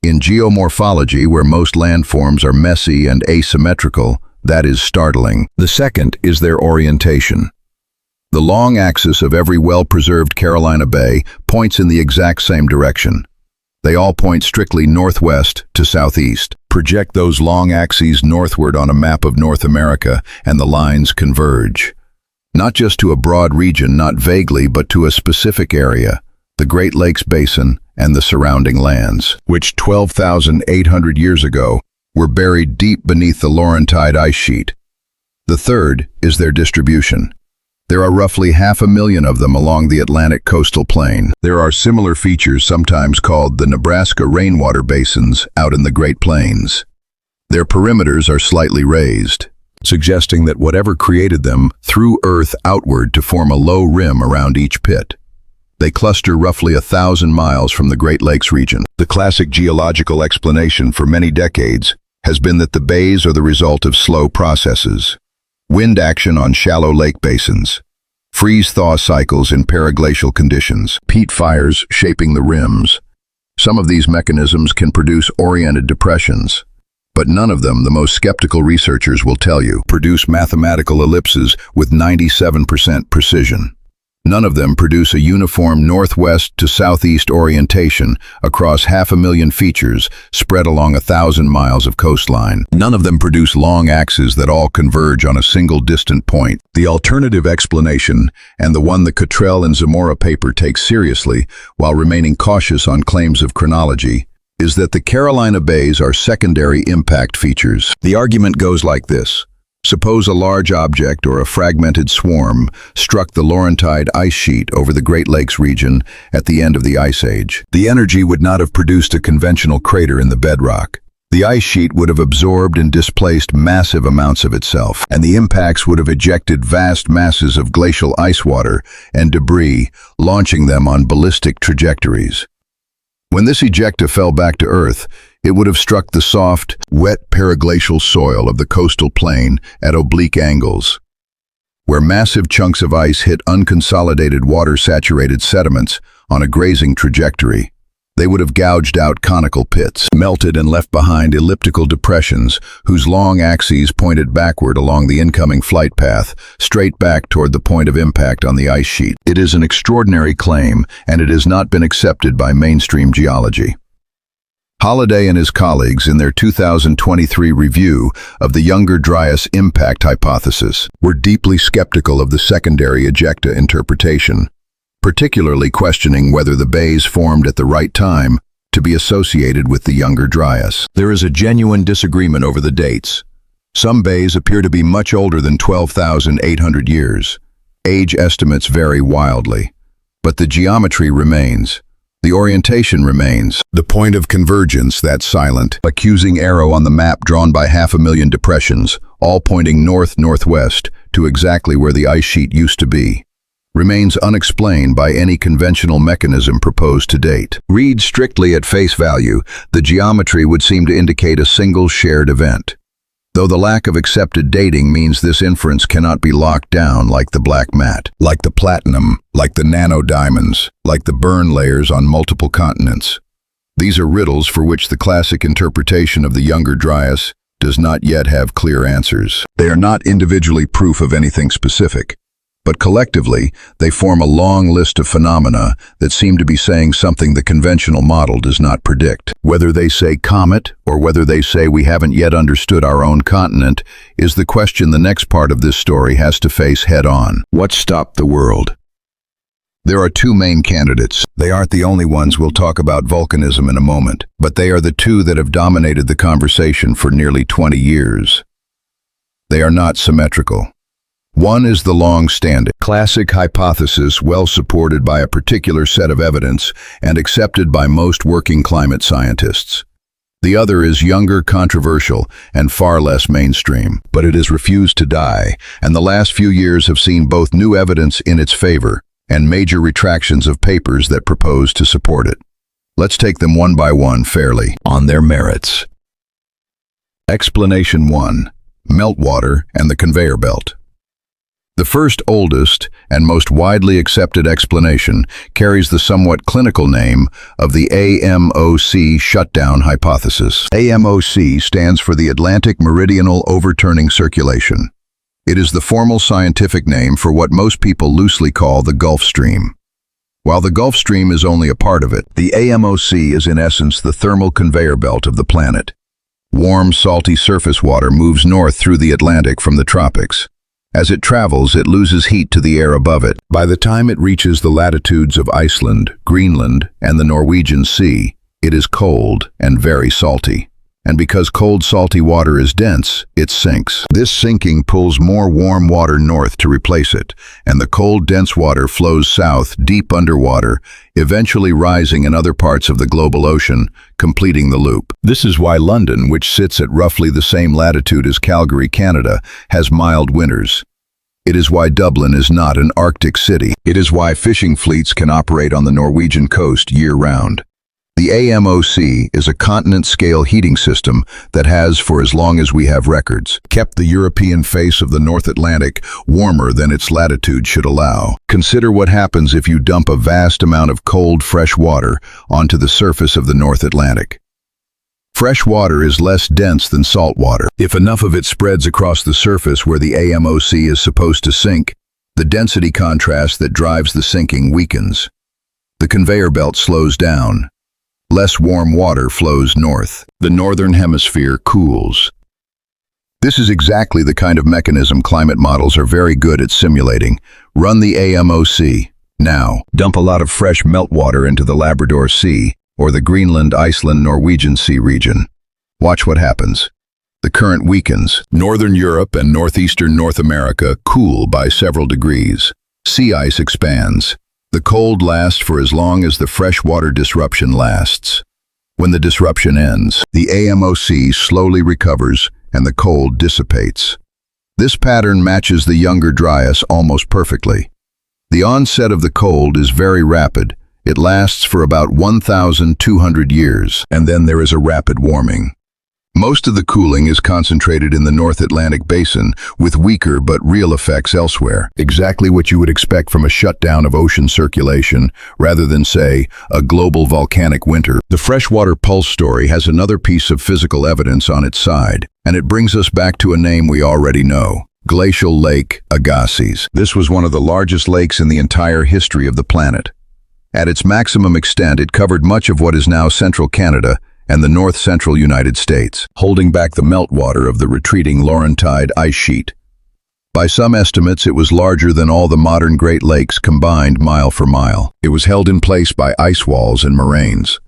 In geomorphology, where most landforms are messy and asymmetrical, that is startling. The second is their orientation. The long axis of every well-preserved Carolina Bay points in the exact same direction. They all point strictly northwest to southeast. Project those long axes northward on a map of North America, and the lines converge. Not just to a broad region, not vaguely, but to a specific area, the Great Lakes Basin and the surrounding lands, which 12,800 years ago were buried deep beneath the Laurentide ice sheet. The third is their distribution. There are roughly 500,000 of them along the Atlantic coastal plain. There are similar features sometimes called the Nebraska rainwater basins out in the Great Plains. Their perimeters are slightly raised, suggesting that whatever created them threw earth outward to form a low rim around each pit. They cluster roughly 1,000 miles from the Great Lakes region. The classic geological explanation for many decades has been that the bays are the result of slow processes. Wind action on shallow lake basins, freeze-thaw cycles in periglacial conditions, peat fires shaping the rims. Some of these mechanisms can produce oriented depressions, but none of them, the most skeptical researchers will tell you, produce mathematical ellipses with 97% precision. None of them produce a uniform northwest to southeast orientation across 500,000 features spread along 1,000 miles of coastline. None of them produce long axes that all converge on a single distant point. The alternative explanation, and the one the Cottrell and Zamora paper takes seriously while remaining cautious on claims of chronology, is that the Carolina Bays are secondary impact features. The argument goes like this. Suppose a large object or a fragmented swarm struck the Laurentide ice sheet over the Great Lakes region at the end of the Ice Age. The energy would not have produced a conventional crater in the bedrock. The ice sheet would have absorbed and displaced massive amounts of itself, and the impacts would have ejected vast masses of glacial ice water and debris, launching them on ballistic trajectories. When this ejecta fell back to Earth, it would have struck the soft, wet periglacial soil of the coastal plain at oblique angles. Where massive chunks of ice hit unconsolidated water-saturated sediments on a grazing trajectory, they would have gouged out conical pits, melted and left behind elliptical depressions whose long axes pointed backward along the incoming flight path, straight back toward the point of impact on the ice sheet. It is an extraordinary claim, and it has not been accepted by mainstream geology. Holliday and his colleagues, in their 2023 review of the Younger Dryas impact hypothesis, were deeply skeptical of the secondary ejecta interpretation, particularly questioning whether the bays formed at the right time to be associated with the Younger Dryas. There is a genuine disagreement over the dates. Some bays appear to be much older than 12,800 years. Age estimates vary wildly, but the geometry remains. The orientation remains. The point of convergence, that silent, accusing arrow on the map drawn by 500,000 depressions, all pointing north-northwest to exactly where the ice sheet used to be, remains unexplained by any conventional mechanism proposed to date. Read strictly at face value, the geometry would seem to indicate a single shared event, though the lack of accepted dating means this inference cannot be locked down like the black mat, like the platinum, like the nanodiamonds, like the burn layers on multiple continents. These are riddles for which the classic interpretation of the Younger Dryas does not yet have clear answers. They are not individually proof of anything specific, but collectively, they form a long list of phenomena that seem to be saying something the conventional model does not predict. Whether they say comet, or whether they say we haven't yet understood our own continent, is the question the next part of this story has to face head-on. What stopped the world? There are two main candidates. They aren't the only ones. We'll talk about volcanism in a moment, but they are the two that have dominated the conversation for nearly 20 years. They are not symmetrical. One is the long-standing classic hypothesis, well supported by a particular set of evidence and accepted by most working climate scientists. The other is younger, controversial, and far less mainstream, but it has refused to die, and the last few years have seen both new evidence in its favor and major retractions of papers that propose to support it. Let's take them one by one fairly, on their merits. Explanation 1. Meltwater and the conveyor belt. The first, oldest, and most widely accepted explanation carries the somewhat clinical name of the AMOC shutdown hypothesis. AMOC stands for the Atlantic Meridional Overturning Circulation. It is the formal scientific name for what most people loosely call the Gulf Stream. While the Gulf Stream is only a part of it, the AMOC is in essence the thermal conveyor belt of the planet. Warm, salty surface water moves north through the Atlantic from the tropics. As it travels, it loses heat to the air above it. By the time it reaches the latitudes of Iceland, Greenland, and the Norwegian Sea, it is cold and very salty. And because cold, salty water is dense, it sinks. This sinking pulls more warm water north to replace it, and the cold, dense water flows south, deep underwater, eventually rising in other parts of the global ocean, completing the loop. This is why London, which sits at roughly the same latitude as Calgary, Canada, has mild winters. It is why Dublin is not an Arctic city. It is why fishing fleets can operate on the Norwegian coast year-round. The AMOC is a continent-scale heating system that has, for as long as we have records, kept the European face of the North Atlantic warmer than its latitude should allow. Consider what happens if you dump a vast amount of cold, fresh water onto the surface of the North Atlantic. Fresh water is less dense than salt water. If enough of it spreads across the surface where the AMOC is supposed to sink, the density contrast that drives the sinking weakens. The conveyor belt slows down. Less warm water flows north. The northern hemisphere cools. This is exactly the kind of mechanism climate models are very good at simulating. Run the AMOC. Now, dump a lot of fresh meltwater into the Labrador Sea or the Greenland, Iceland, Norwegian Sea region. Watch what happens. The current weakens. Northern Europe and northeastern North America cool by several degrees. Sea ice expands. The cold lasts for as long as the freshwater disruption lasts. When the disruption ends, the AMOC slowly recovers and the cold dissipates. This pattern matches the Younger Dryas almost perfectly. The onset of the cold is very rapid. It lasts for about 1,200 years, and then there is a rapid warming. Most of the cooling is concentrated in the North Atlantic basin, with weaker but real effects elsewhere. Exactly what you would expect from a shutdown of ocean circulation, rather than, say, a global volcanic winter. The freshwater pulse story has another piece of physical evidence on its side, and it brings us back to a name we already know. Glacial Lake Agassiz. This was one of the largest lakes in the entire history of the planet. At its maximum extent, it covered much of what is now central Canada and the north-central United States, holding back the meltwater of the retreating Laurentide ice sheet. By some estimates, it was larger than all the modern Great Lakes combined mile for mile. It was held in place by ice walls and moraines.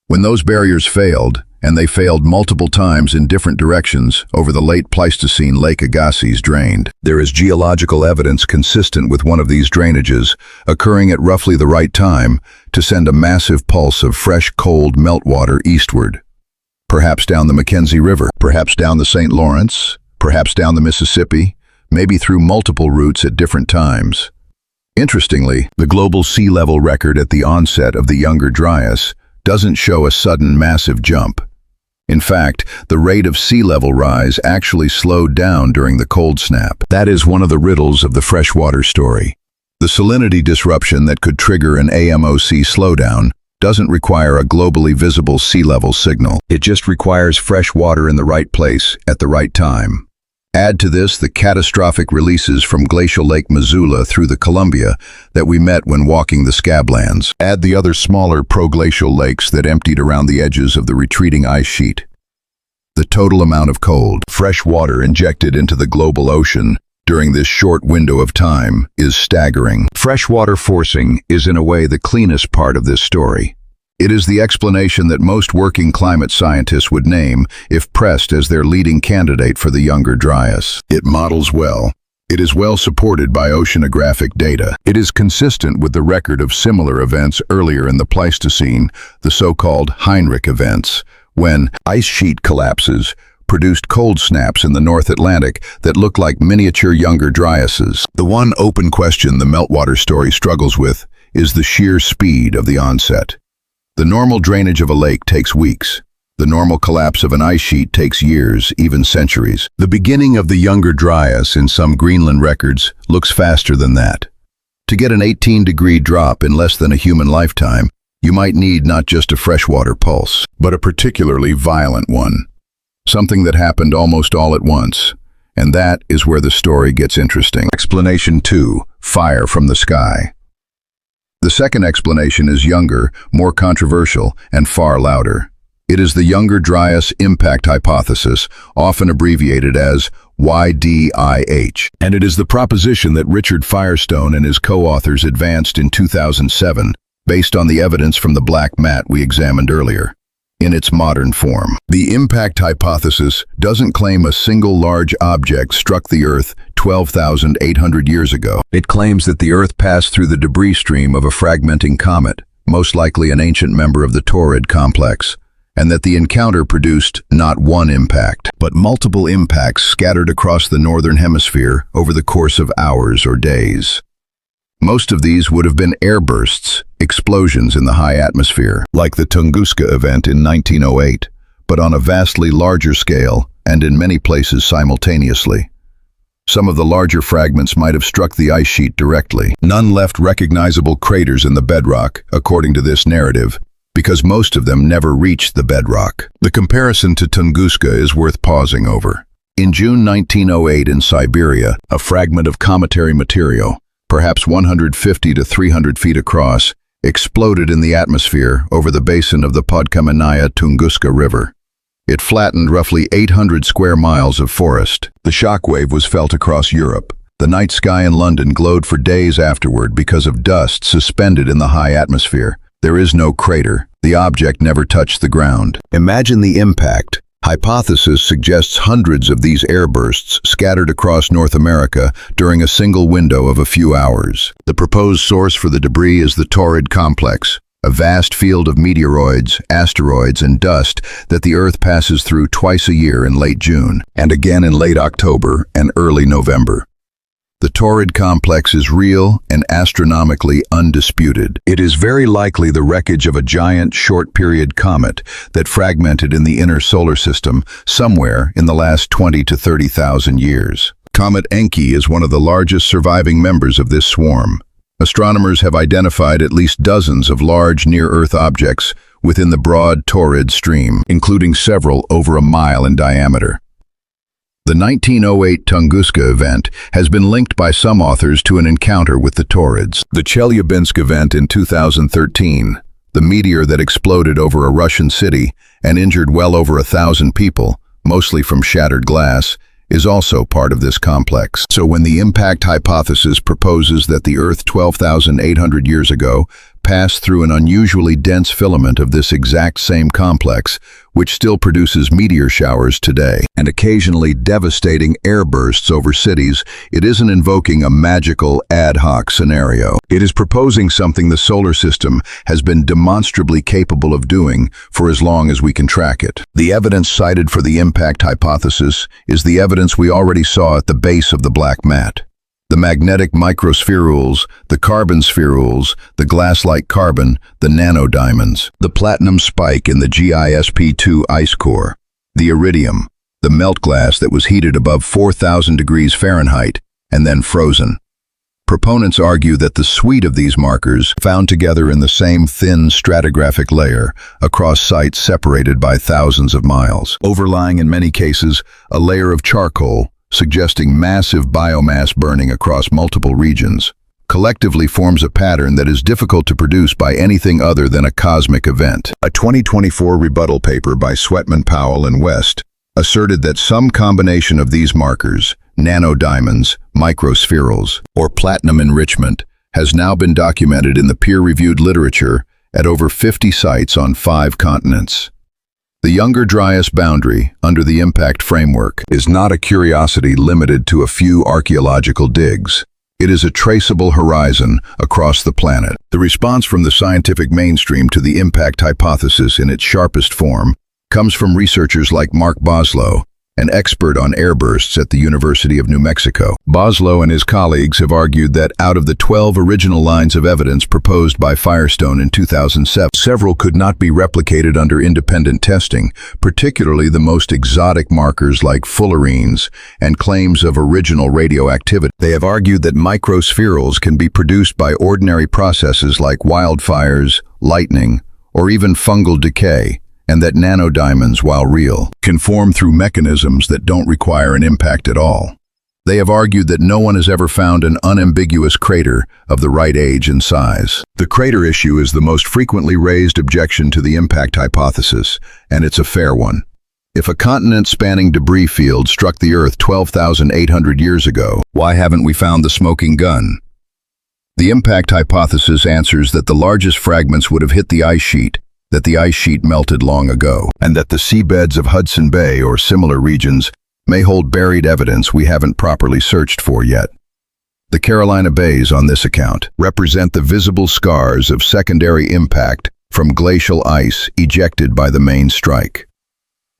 When those barriers failed, and they failed multiple times in different directions over the late Pleistocene, Lake Agassiz drained. There is geological evidence consistent with one of these drainages occurring at roughly the right time to send a massive pulse of fresh, cold meltwater eastward. Perhaps down the Mackenzie River, perhaps down the St. Lawrence, perhaps down the Mississippi, maybe through multiple routes at different times. Interestingly, the global sea level record at the onset of the Younger Dryas doesn't show a sudden massive jump. In fact, the rate of sea level rise actually slowed down during the cold snap. That is one of the riddles of the freshwater story. The salinity disruption that could trigger an AMOC slowdown doesn't require a globally visible sea level signal. It just requires fresh water in the right place at the right time. Add to this the catastrophic releases from glacial Lake Missoula through the Columbia that we met when walking the Scablands. Add the other smaller proglacial lakes that emptied around the edges of the retreating ice sheet. The total amount of cold, fresh water injected into the global ocean during this short window of time is staggering. Freshwater forcing is in a way the cleanest part of this story. It is the explanation that most working climate scientists would name if pressed as their leading candidate for the Younger Dryas. It models well. It is well supported by oceanographic data. It is consistent with the record of similar events earlier in the Pleistocene, the so-called Heinrich events, when ice sheet collapses produced cold snaps in the North Atlantic that look like miniature Younger Dryases. The one open question the meltwater story struggles with is the sheer speed of the onset. The normal drainage of a lake takes weeks. The normal collapse of an ice sheet takes years, even centuries. The beginning of the Younger Dryas in some Greenland records looks faster than that. To get an 18-degree drop in less than a human lifetime, you might need not just a freshwater pulse, but a particularly violent one. Something that happened almost all at once. And that is where the story gets interesting. Explanation 2, fire from the sky. The second explanation is younger, more controversial, and far louder. It is the Younger Dryas impact hypothesis, often abbreviated as YDIH. And it is the proposition that Richard Firestone and his co-authors advanced in 2007, based on the evidence from the black mat we examined earlier. In its modern form, the impact hypothesis doesn't claim a single large object struck the Earth 12,800 years ago. It claims that the Earth passed through the debris stream of a fragmenting comet, most likely an ancient member of the Taurid complex, and that the encounter produced not one impact, but multiple impacts scattered across the northern hemisphere over the course of hours or days. Most of these would have been airbursts, explosions in the high atmosphere, like the Tunguska event in 1908, but on a vastly larger scale and in many places simultaneously. Some of the larger fragments might have struck the ice sheet directly. None left recognizable craters in the bedrock, according to this narrative, because most of them never reached the bedrock. The comparison to Tunguska is worth pausing over. In June 1908 in Siberia, a fragment of cometary material, perhaps 150 to 300 feet across, exploded in the atmosphere over the basin of the Podkamennaya Tunguska River. It flattened roughly 800 square miles of forest. The shockwave was felt across Europe. The night sky in London glowed for days afterward because of dust suspended in the high atmosphere. There is no crater. The object never touched the ground. Imagine the impact. Hypothesis suggests hundreds of these airbursts scattered across North America during a single window of a few hours. The proposed source for the debris is the Taurid complex, a vast field of meteoroids, asteroids, and dust that the Earth passes through twice a year in late June, and again in late October and early November. The Taurid complex is real and astronomically undisputed. It is very likely the wreckage of a giant short-period comet that fragmented in the inner solar system somewhere in the last 20 to 30,000 years. Comet Encke is one of the largest surviving members of this swarm. Astronomers have identified at least dozens of large near-Earth objects within the broad Taurid stream, including several over a mile in diameter. The 1908 Tunguska event has been linked by some authors to an encounter with the Taurids. The Chelyabinsk event in 2013, the meteor that exploded over a Russian city and injured well over 1,000 people, mostly from shattered glass, is also part of this complex. So when the impact hypothesis proposes that the Earth 12,800 years ago passed through an unusually dense filament of this exact same complex, which still produces meteor showers today, and occasionally devastating air bursts over cities, it isn't invoking a magical ad hoc scenario. It is proposing something the solar system has been demonstrably capable of doing for as long as we can track it. The evidence cited for the impact hypothesis is the evidence we already saw at the base of the black mat. The magnetic microspherules, the carbon spherules, the glass-like carbon, the nanodiamonds, the platinum spike in the GISP2 ice core, the iridium, the melt glass that was heated above 4,000 degrees Fahrenheit and then frozen. Proponents argue that the suite of these markers, found together in the same thin stratigraphic layer across sites separated by thousands of miles, overlying in many cases a layer of charcoal, suggesting massive biomass burning across multiple regions, collectively forms a pattern that is difficult to produce by anything other than a cosmic event. A 2024 rebuttal paper by Sweatman Powell and West asserted that some combination of these markers, nanodiamonds, microspherules, or platinum enrichment, has now been documented in the peer-reviewed literature at over 50 sites on 5 continents. The Younger Dryas boundary, under the impact framework, is not a curiosity limited to a few archaeological digs. It is a traceable horizon across the planet. The response from the scientific mainstream to the impact hypothesis in its sharpest form comes from researchers like Mark Boslow, an expert on airbursts at the University of New Mexico. Boslow and his colleagues have argued that out of the 12 original lines of evidence proposed by Firestone in 2007, several could not be replicated under independent testing, particularly the most exotic markers like fullerenes and claims of original radioactivity. They have argued that microspherules can be produced by ordinary processes like wildfires, lightning, or even fungal decay, and that nanodiamonds, while real, can form through mechanisms that don't require an impact at all. They have argued that no one has ever found an unambiguous crater of the right age and size. The crater issue is the most frequently raised objection to the impact hypothesis, and it's a fair one. If a continent-spanning debris field struck the Earth 12,800 years ago, why haven't we found the smoking gun? The impact hypothesis answers that the largest fragments would have hit the ice sheet, that the ice sheet melted long ago, and that the seabeds of Hudson Bay or similar regions may hold buried evidence we haven't properly searched for yet. The Carolina Bays, on this account, represent the visible scars of secondary impact from glacial ice ejected by the main strike.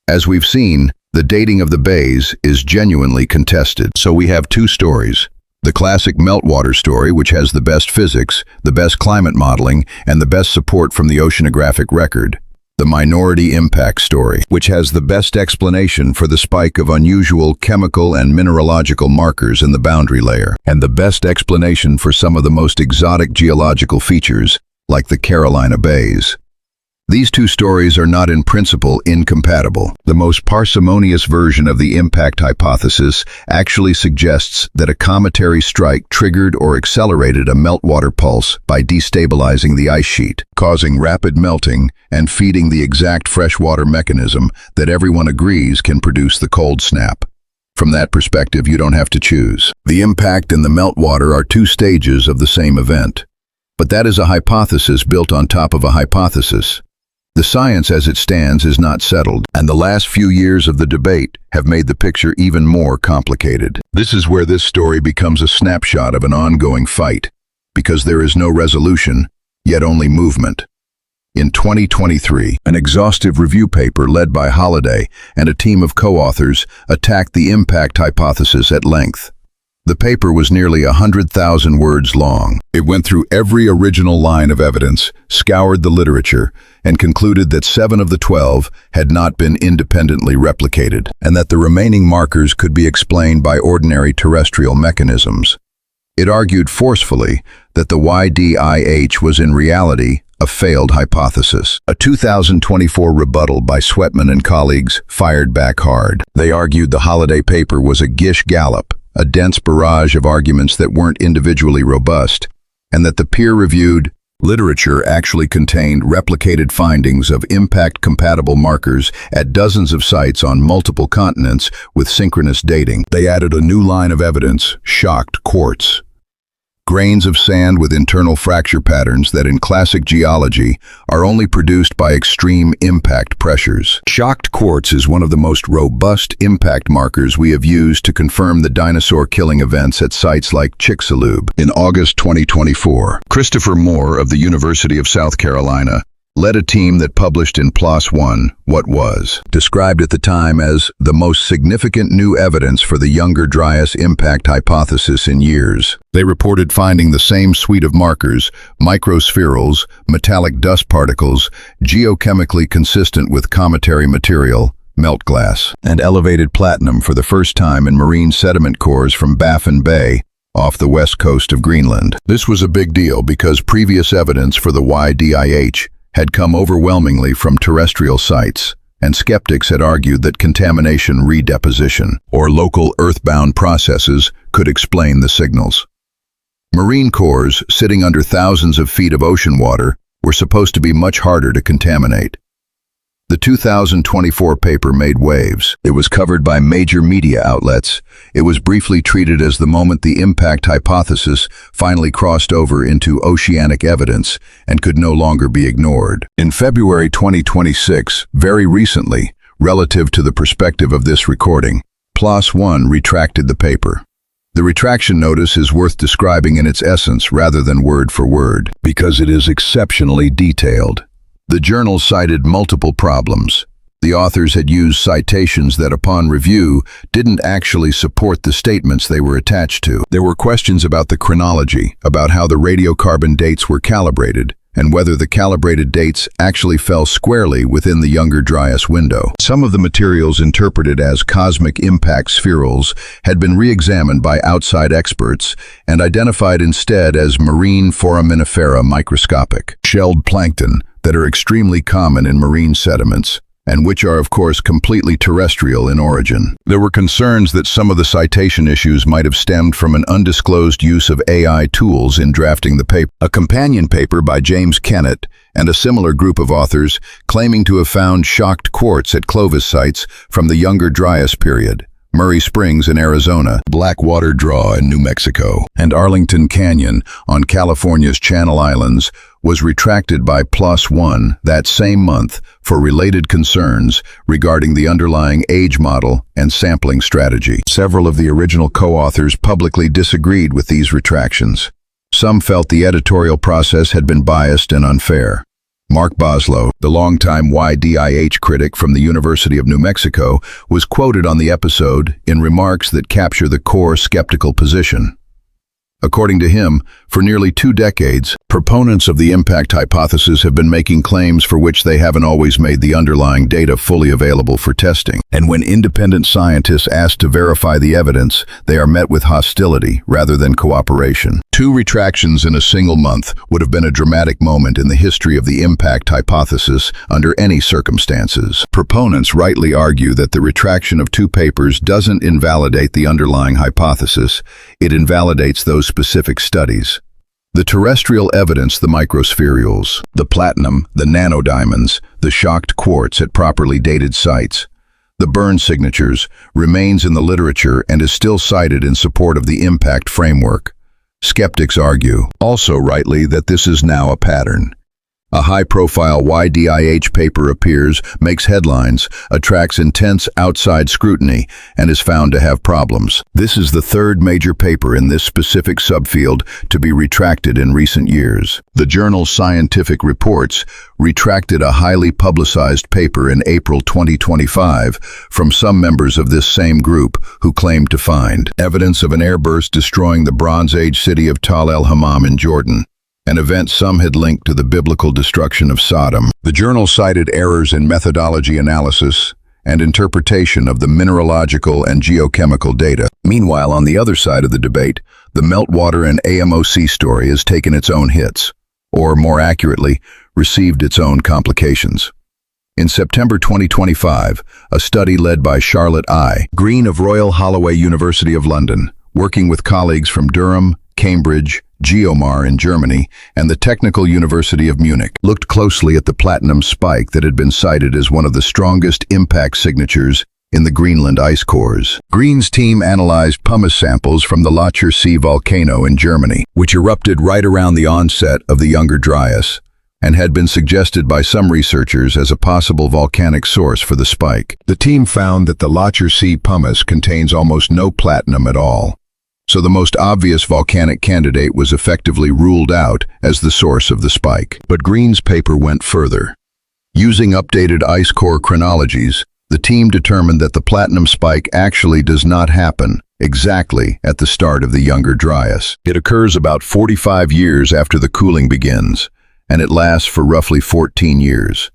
As we've seen, the dating of the bays is genuinely contested, so we have 2 stories. The classic meltwater story, which has the best physics, the best climate modeling, and the best support from the oceanographic record. The minority impact story, which has the best explanation for the spike of unusual chemical and mineralogical markers in the boundary layer, and the best explanation for some of the most exotic geological features, like the Carolina Bays. These 2 stories are not in principle incompatible. The most parsimonious version of the impact hypothesis actually suggests that a cometary strike triggered or accelerated a meltwater pulse by destabilizing the ice sheet, causing rapid melting and feeding the exact freshwater mechanism that everyone agrees can produce the cold snap. From that perspective, you don't have to choose. The impact and the meltwater are 2 stages of the same event. But that is a hypothesis built on top of a hypothesis. The science as it stands is not settled, and the last few years of the debate have made the picture even more complicated. This is where this story becomes a snapshot of an ongoing fight, because there is no resolution, yet only movement. In 2023, an exhaustive review paper led by Holliday and a team of co-authors attacked the impact hypothesis at length. The paper was nearly 100,000 words long. It went through every original line of evidence, scoured the literature, and concluded that 7 of the 12 had not been independently replicated, and that the remaining markers could be explained by ordinary terrestrial mechanisms. It argued forcefully that the YDIH was in reality a failed hypothesis. A 2024 rebuttal by Sweatman and colleagues fired back hard. They argued the Holliday paper was a gish gallop, a dense barrage of arguments that weren't individually robust, and that the peer-reviewed, Literature actually contained replicated findings of impact-compatible markers at dozens of sites on multiple continents with synchronous dating. They added a new line of evidence: shocked quartz. Grains of sand with internal fracture patterns that in classic geology are only produced by extreme impact pressures. Shocked quartz is one of the most robust impact markers we have used to confirm the dinosaur-killing events at sites like Chicxulub. In August 2024, Christopher Moore of the University of South Carolina led a team that published in PLOS One what was described at the time as the most significant new evidence for the Younger Dryas impact hypothesis in years. They reported finding the same suite of markers, microspherules, metallic dust particles, geochemically consistent with cometary material, melt glass, and elevated platinum for the first time in marine sediment cores from Baffin Bay, off the west coast of Greenland. This was a big deal because previous evidence for the YDIH had come overwhelmingly from terrestrial sites, and skeptics had argued that contamination redeposition, or local earthbound processes, could explain the signals. Marine cores, sitting under thousands of feet of ocean water, were supposed to be much harder to contaminate. The 2024 paper made waves. It was covered by major media outlets. It was briefly treated as the moment the impact hypothesis finally crossed over into oceanic evidence and could no longer be ignored. In February 2026, very recently, relative to the perspective of this recording, PLOS One retracted the paper. The retraction notice is worth describing in its essence rather than word for word, because it is exceptionally detailed. The journal cited multiple problems. The authors had used citations that, upon review, didn't actually support the statements they were attached to. There were questions about the chronology, about how the radiocarbon dates were calibrated, and whether the calibrated dates actually fell squarely within the Younger Dryas window. Some of the materials interpreted as cosmic impact spherules had been re-examined by outside experts and identified instead as marine foraminifera microscopic, shelled plankton that are extremely common in marine sediments, and which are of course completely terrestrial in origin. There were concerns that some of the citation issues might have stemmed from an undisclosed use of AI tools in drafting the paper. A companion paper by James Kennett and a similar group of authors claiming to have found shocked quartz at Clovis sites from the Younger Dryas period, Murray Springs in Arizona, Blackwater Draw in New Mexico, and Arlington Canyon on California's Channel Islands, was retracted by PLOS One that same month for related concerns regarding the underlying age model and sampling strategy. Several of the original co-authors publicly disagreed with these retractions. Some felt the editorial process had been biased and unfair. Mark Boslow, the longtime YDIH critic from the University of New Mexico, was quoted on the episode in remarks that capture the core skeptical position. According to him, for nearly 2 decades, proponents of the impact hypothesis have been making claims for which they haven't always made the underlying data fully available for testing. And when independent scientists ask to verify the evidence, they are met with hostility rather than cooperation. 2 retractions in a single month would have been a dramatic moment in the history of the impact hypothesis under any circumstances. Proponents rightly argue that the retraction of 2 papers doesn't invalidate the underlying hypothesis, it invalidates those specific studies. The terrestrial evidence, the microspherules, the platinum, the nanodiamonds, the shocked quartz at properly dated sites, the burn signatures, remains in the literature and is still cited in support of the impact framework. Skeptics argue, also rightly, that this is now a pattern. A high-profile YDIH paper appears, makes headlines, attracts intense outside scrutiny, and is found to have problems. This is the 3rd major paper in this specific subfield to be retracted in recent years. The journal Scientific Reports retracted a highly publicized paper in April 2025 from some members of this same group who claimed to find evidence of an airburst destroying the Bronze Age city of Tal el-Hammam in Jordan, an event some had linked to the biblical destruction of Sodom. The journal cited errors in methodology analysis and interpretation of the mineralogical and geochemical data. Meanwhile, on the other side of the debate, the meltwater and AMOC story has taken its own hits, or more accurately, received its own complications. In September 2025, a study led by Charlotte I. Green of Royal Holloway University of London, working with colleagues from Durham, Cambridge, GEOMAR in Germany, and the Technical University of Munich, looked closely at the platinum spike that had been cited as one of the strongest impact signatures in the Greenland ice cores. Green's team analyzed pumice samples from the Lacher See volcano in Germany, which erupted right around the onset of the Younger Dryas, and had been suggested by some researchers as a possible volcanic source for the spike. The team found that the Lacher See pumice contains almost no platinum at all, so the most obvious volcanic candidate was effectively ruled out as the source of the spike. But Green's paper went further. Using updated ice core chronologies, the team determined that the platinum spike actually does not happen exactly at the start of the Younger Dryas. It occurs about 45 years after the cooling begins, and it lasts for roughly 14 years.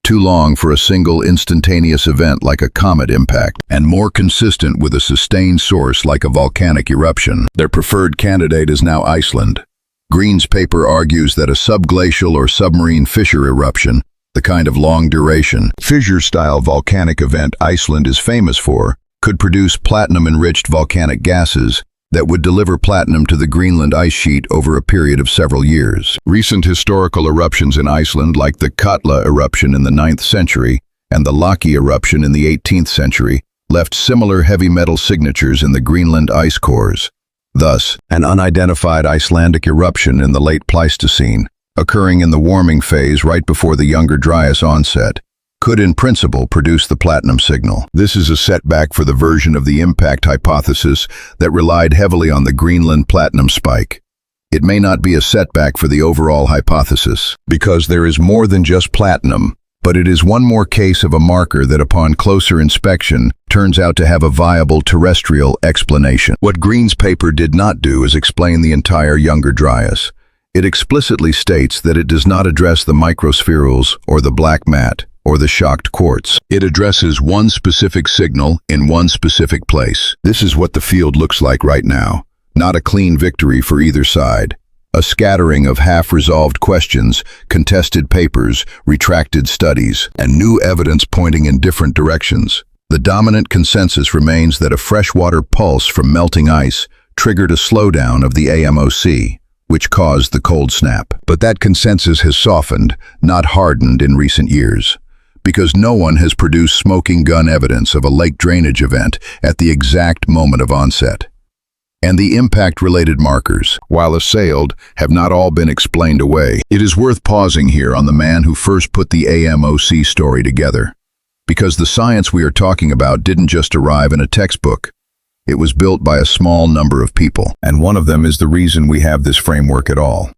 Too long for a single instantaneous event like a comet impact, and more consistent with a sustained source like a volcanic eruption. Their preferred candidate is now Iceland. Green's paper argues that a subglacial or submarine fissure eruption, the kind of long-duration, fissure-style volcanic event Iceland is famous for, could produce platinum-enriched volcanic gases that would deliver platinum to the Greenland ice sheet over a period of several years. Recent historical eruptions in Iceland, like the Katla eruption in the 9th century and the Laki eruption in the 18th century, left similar heavy metal signatures in the Greenland ice cores. Thus, an unidentified Icelandic eruption in the late Pleistocene, occurring in the warming phase right before the Younger Dryas onset, could in principle produce the platinum signal. This is a setback for the version of the impact hypothesis that relied heavily on the Greenland platinum spike. It may not be a setback for the overall hypothesis, because there is more than just platinum, but it is one more case of a marker that upon closer inspection turns out to have a viable terrestrial explanation. What Green's paper did not do is explain the entire Younger Dryas. It explicitly states that it does not address the microspherules or the black mat or the shocked quartz. It addresses one specific signal in one specific place. This is what the field looks like right now. Not a clean victory for either side. A scattering of half-resolved questions, contested papers, retracted studies, and new evidence pointing in different directions. The dominant consensus remains that a freshwater pulse from melting ice triggered a slowdown of the AMOC, which caused the cold snap. But that consensus has softened, not hardened in recent years, because no one has produced smoking gun evidence of a lake drainage event at the exact moment of onset. And the impact-related markers, while assailed, have not all been explained away. It is worth pausing here on the man who first put the AMOC story together, because the science we are talking about didn't just arrive in a textbook. It was built by a small number of people, and one of them is the reason we have this framework at all.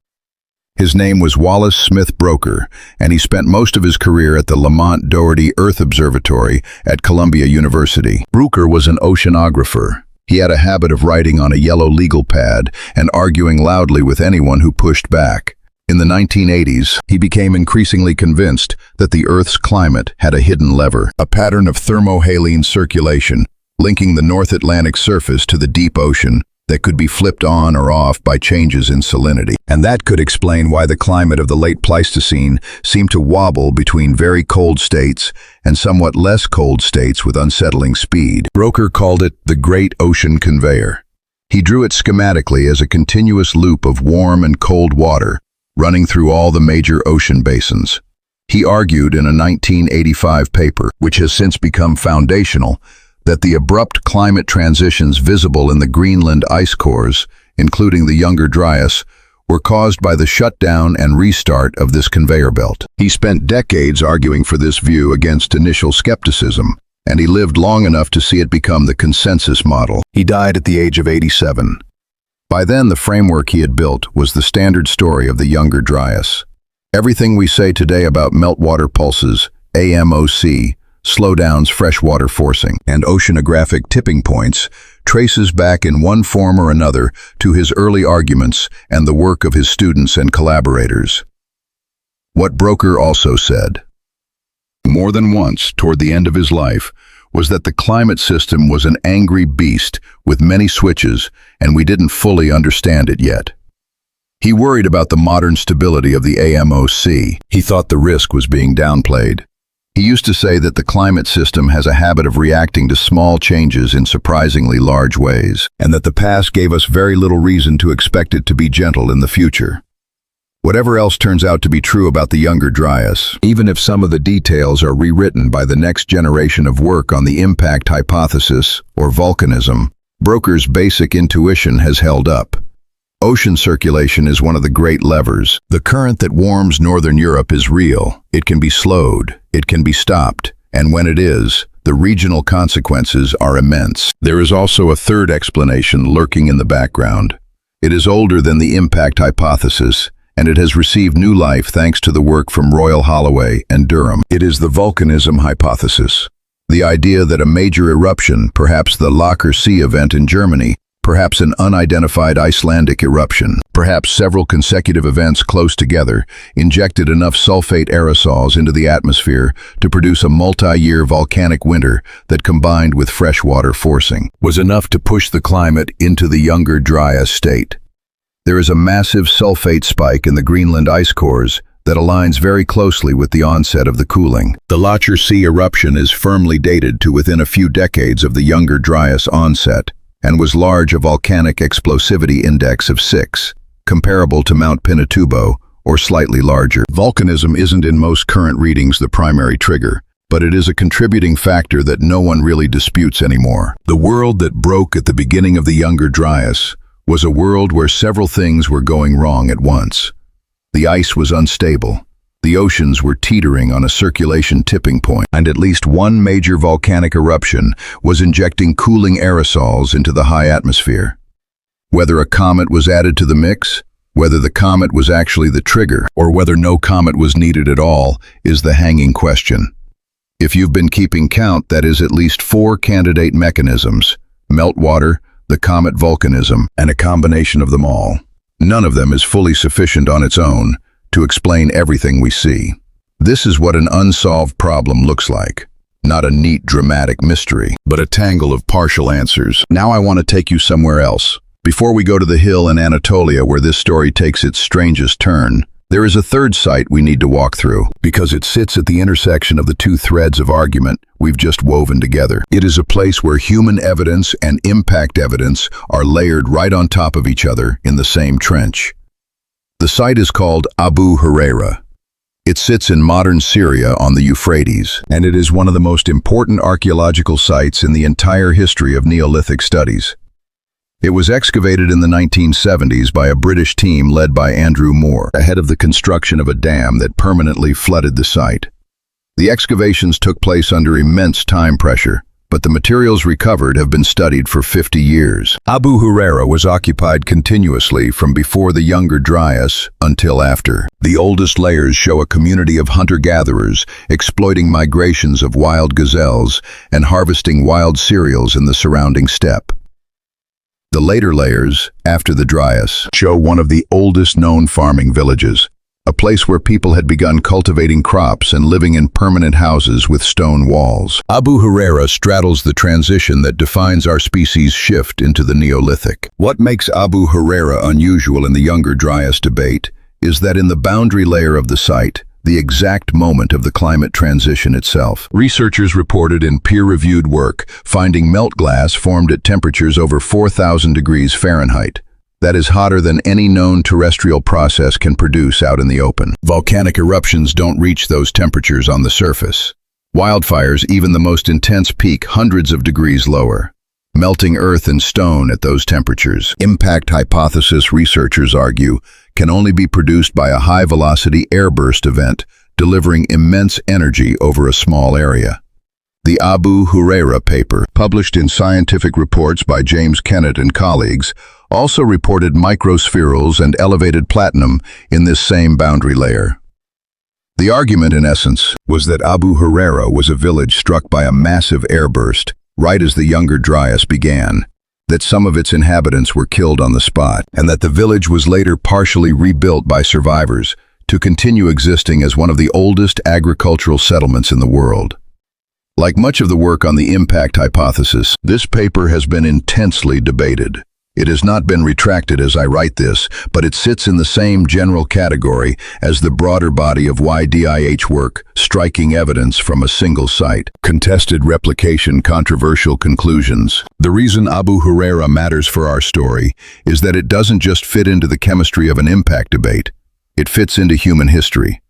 His name was Wallace Smith Broecker, and he spent most of his career at the Lamont Doherty Earth Observatory at Columbia University. Broecker was an oceanographer. He had a habit of writing on a yellow legal pad and arguing loudly with anyone who pushed back. In the 1980s, he became increasingly convinced that the Earth's climate had a hidden lever, a pattern of thermohaline circulation, linking the North Atlantic surface to the deep ocean that could be flipped on or off by changes in salinity. And that could explain why the climate of the late Pleistocene seemed to wobble between very cold states and somewhat less cold states with unsettling speed. Broecker called it the Great Ocean Conveyor. He drew it schematically as a continuous loop of warm and cold water running through all the major ocean basins. He argued in a 1985 paper, which has since become foundational, that the abrupt climate transitions visible in the Greenland ice cores, including the Younger Dryas, were caused by the shutdown and restart of this conveyor belt. He spent decades arguing for this view against initial skepticism, and he lived long enough to see it become the consensus model. He died at the age of 87. By then, the framework he had built was the standard story of the Younger Dryas. Everything we say today about meltwater pulses, AMOC, slowdowns, freshwater forcing, and oceanographic tipping points traces back in one form or another to his early arguments and the work of his students and collaborators. What Broecker also said, more than once toward the end of his life, was that the climate system was an angry beast with many switches, and we didn't fully understand it yet. He worried about the modern stability of the AMOC. He thought the risk was being downplayed. He used to say that the climate system has a habit of reacting to small changes in surprisingly large ways, and that the past gave us very little reason to expect it to be gentle in the future. Whatever else turns out to be true about the Younger Dryas, even if some of the details are rewritten by the next generation of work on the impact hypothesis, or volcanism, Broca's basic intuition has held up. Ocean circulation is one of the great levers. The current that warms northern Europe is real. It can be slowed, it can be stopped, and when it is, the regional consequences are immense. There is also a third explanation lurking in the background. It is older than the impact hypothesis, and it has received new life thanks to the work from Royal Holloway and Durham. It is the volcanism hypothesis. The idea that a major eruption, perhaps the Locher Sea event in Germany, perhaps an unidentified Icelandic eruption, perhaps several consecutive events close together, injected enough sulfate aerosols into the atmosphere to produce a multi-year volcanic winter that, combined with freshwater forcing, was enough to push the climate into the Younger Dryas state. There is a massive sulfate spike in the Greenland ice cores that aligns very closely with the onset of the cooling. The Locher Sea eruption is firmly dated to within a few decades of the Younger Dryas onset, and was large a volcanic explosivity index of 6, comparable to Mount Pinatubo, or slightly larger. Volcanism isn't in most current readings the primary trigger, but it is a contributing factor that no one really disputes anymore. The world that broke at the beginning of the Younger Dryas was a world where several things were going wrong at once. The ice was unstable, the oceans were teetering on a circulation tipping point, and at least one major volcanic eruption was injecting cooling aerosols into the high atmosphere. Whether a comet was added to the mix, whether the comet was actually the trigger, or whether no comet was needed at all, is the hanging question. If you've been keeping count, that is at least 4 candidate mechanisms: meltwater, the comet volcanism, and a combination of them all. None of them is fully sufficient on its own to explain everything we see. This is what an unsolved problem looks like. Not a neat, dramatic mystery, but a tangle of partial answers. Now I want to take you somewhere else. Before we go to the hill in Anatolia where this story takes its strangest turn, there is a third site we need to walk through, because it sits at the intersection of the two threads of argument we've just woven together. It is a place where human evidence and impact evidence are layered right on top of each other in the same trench. The site is called Abu Huraira. It sits in modern Syria on the Euphrates, and it is one of the most important archaeological sites in the entire history of Neolithic studies. It was excavated in the 1970s by a British team led by Andrew Moore, ahead of the construction of a dam that permanently flooded the site. The excavations took place under immense time pressure, but the materials recovered have been studied for 50 years. Abu Huraira was occupied continuously from before the Younger Dryas until after. The oldest layers show a community of hunter-gatherers exploiting migrations of wild gazelles and harvesting wild cereals in the surrounding steppe. The later layers, after the Dryas, show one of the oldest known farming villages, a place where people had begun cultivating crops and living in permanent houses with stone walls. Abu Huraira straddles the transition that defines our species' shift into the Neolithic. What makes Abu Huraira unusual in the Younger Dryas debate is that in the boundary layer of the site, the exact moment of the climate transition itself. Researchers reported in peer-reviewed work finding melt glass formed at temperatures over 4,000 degrees Fahrenheit. That is hotter than any known terrestrial process can produce out in the open. Volcanic eruptions don't reach those temperatures on the surface. Wildfires, even the most intense, peak hundreds of degrees lower, melting earth and stone at those temperatures. Impact hypothesis researchers argue can only be produced by a high-velocity airburst event, delivering immense energy over a small area. The Abu Huraira paper, published in Scientific Reports by James Kennett and colleagues, also reported microspherules and elevated platinum in this same boundary layer. The argument, in essence, was that Abu Huraira was a village struck by a massive airburst, right as the Younger Dryas began, that some of its inhabitants were killed on the spot, and that the village was later partially rebuilt by survivors to continue existing as one of the oldest agricultural settlements in the world. Like much of the work on the impact hypothesis, this paper has been intensely debated. It has not been retracted as I write this, but it sits in the same general category as the broader body of YDIH work, striking evidence from a single site. Contested replication, controversial conclusions. The reason Abu Huraira matters for our story is that it doesn't just fit into the chemistry of an impact debate. It fits into human history.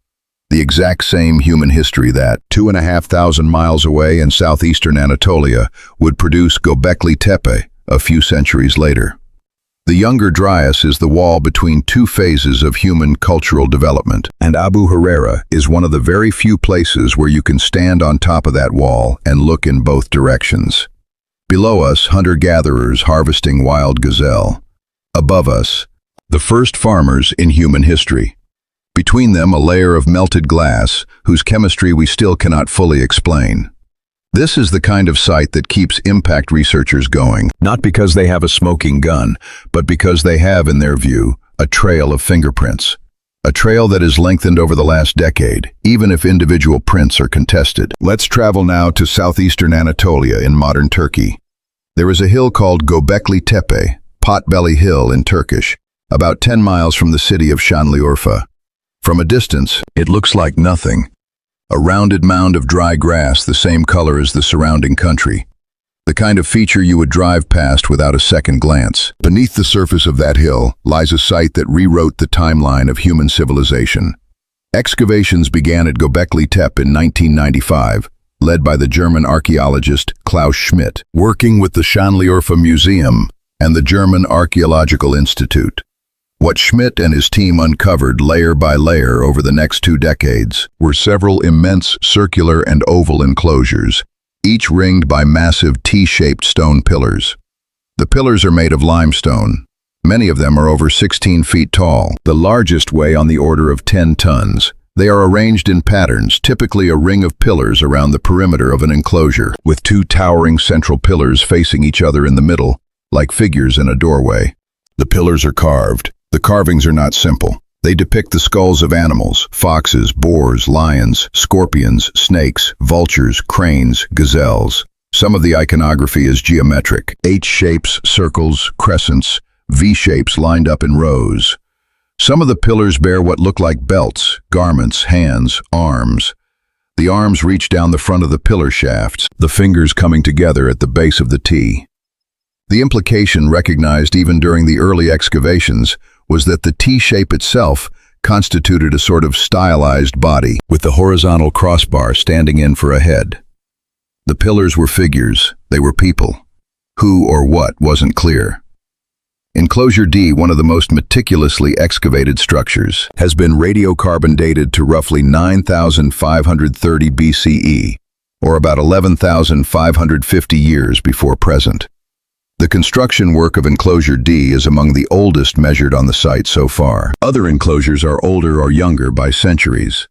The exact same human history that, 2,500 miles away in southeastern Anatolia, would produce Göbekli Tepe a few centuries later. The Younger Dryas is the wall between two phases of human cultural development, and Abu Huraira is one of the very few places where you can stand on top of that wall and look in both directions. Below us, hunter-gatherers harvesting wild gazelle. Above us, the first farmers in human history. Between them, a layer of melted glass, whose chemistry we still cannot fully explain. This is the kind of site that keeps impact researchers going, not because they have a smoking gun, but because they have, in their view, a trail of fingerprints. A trail that has lengthened over the last decade, even if individual prints are contested. Let's travel now to southeastern Anatolia in modern Turkey. There is a hill called Göbekli Tepe, Potbelly Hill in Turkish, about 10 miles from the city of Şanlıurfa. From a distance, it looks like nothing. A rounded mound of dry grass the same color as the surrounding country. The kind of feature you would drive past without a second glance. Beneath the surface of that hill lies a site that rewrote the timeline of human civilization. Excavations began at Göbekli Tepe in 1995, led by the German archaeologist Klaus Schmidt, working with the Şanlıurfa Museum and the German Archaeological Institute. What Schmidt and his team uncovered layer by layer over the next 2 decades were several immense circular and oval enclosures, each ringed by massive T-shaped stone pillars. The pillars are made of limestone. Many of them are over 16 feet tall. The largest weigh on the order of 10 tons. They are arranged in patterns, typically a ring of pillars around the perimeter of an enclosure, with 2 towering central pillars facing each other in the middle, like figures in a doorway. The pillars are carved. The carvings are not simple. They depict the skulls of animals: foxes, boars, lions, scorpions, snakes, vultures, cranes, gazelles. Some of the iconography is geometric: H-shapes, circles, crescents, V-shapes lined up in rows. Some of the pillars bear what look like belts, garments, hands, arms. The arms reach down the front of the pillar shafts, the fingers coming together at the base of the T. The implication, recognized even during the early excavations, was that the T-shape itself constituted a sort of stylized body, with the horizontal crossbar standing in for a head. The pillars were figures, they were people. Who or what wasn't clear. Enclosure D, one of the most meticulously excavated structures, has been radiocarbon dated to roughly 9,530 BCE, or about 11,550 years before present. The construction work of Enclosure D is among the oldest measured on the site so far. Other enclosures are older or younger by centuries.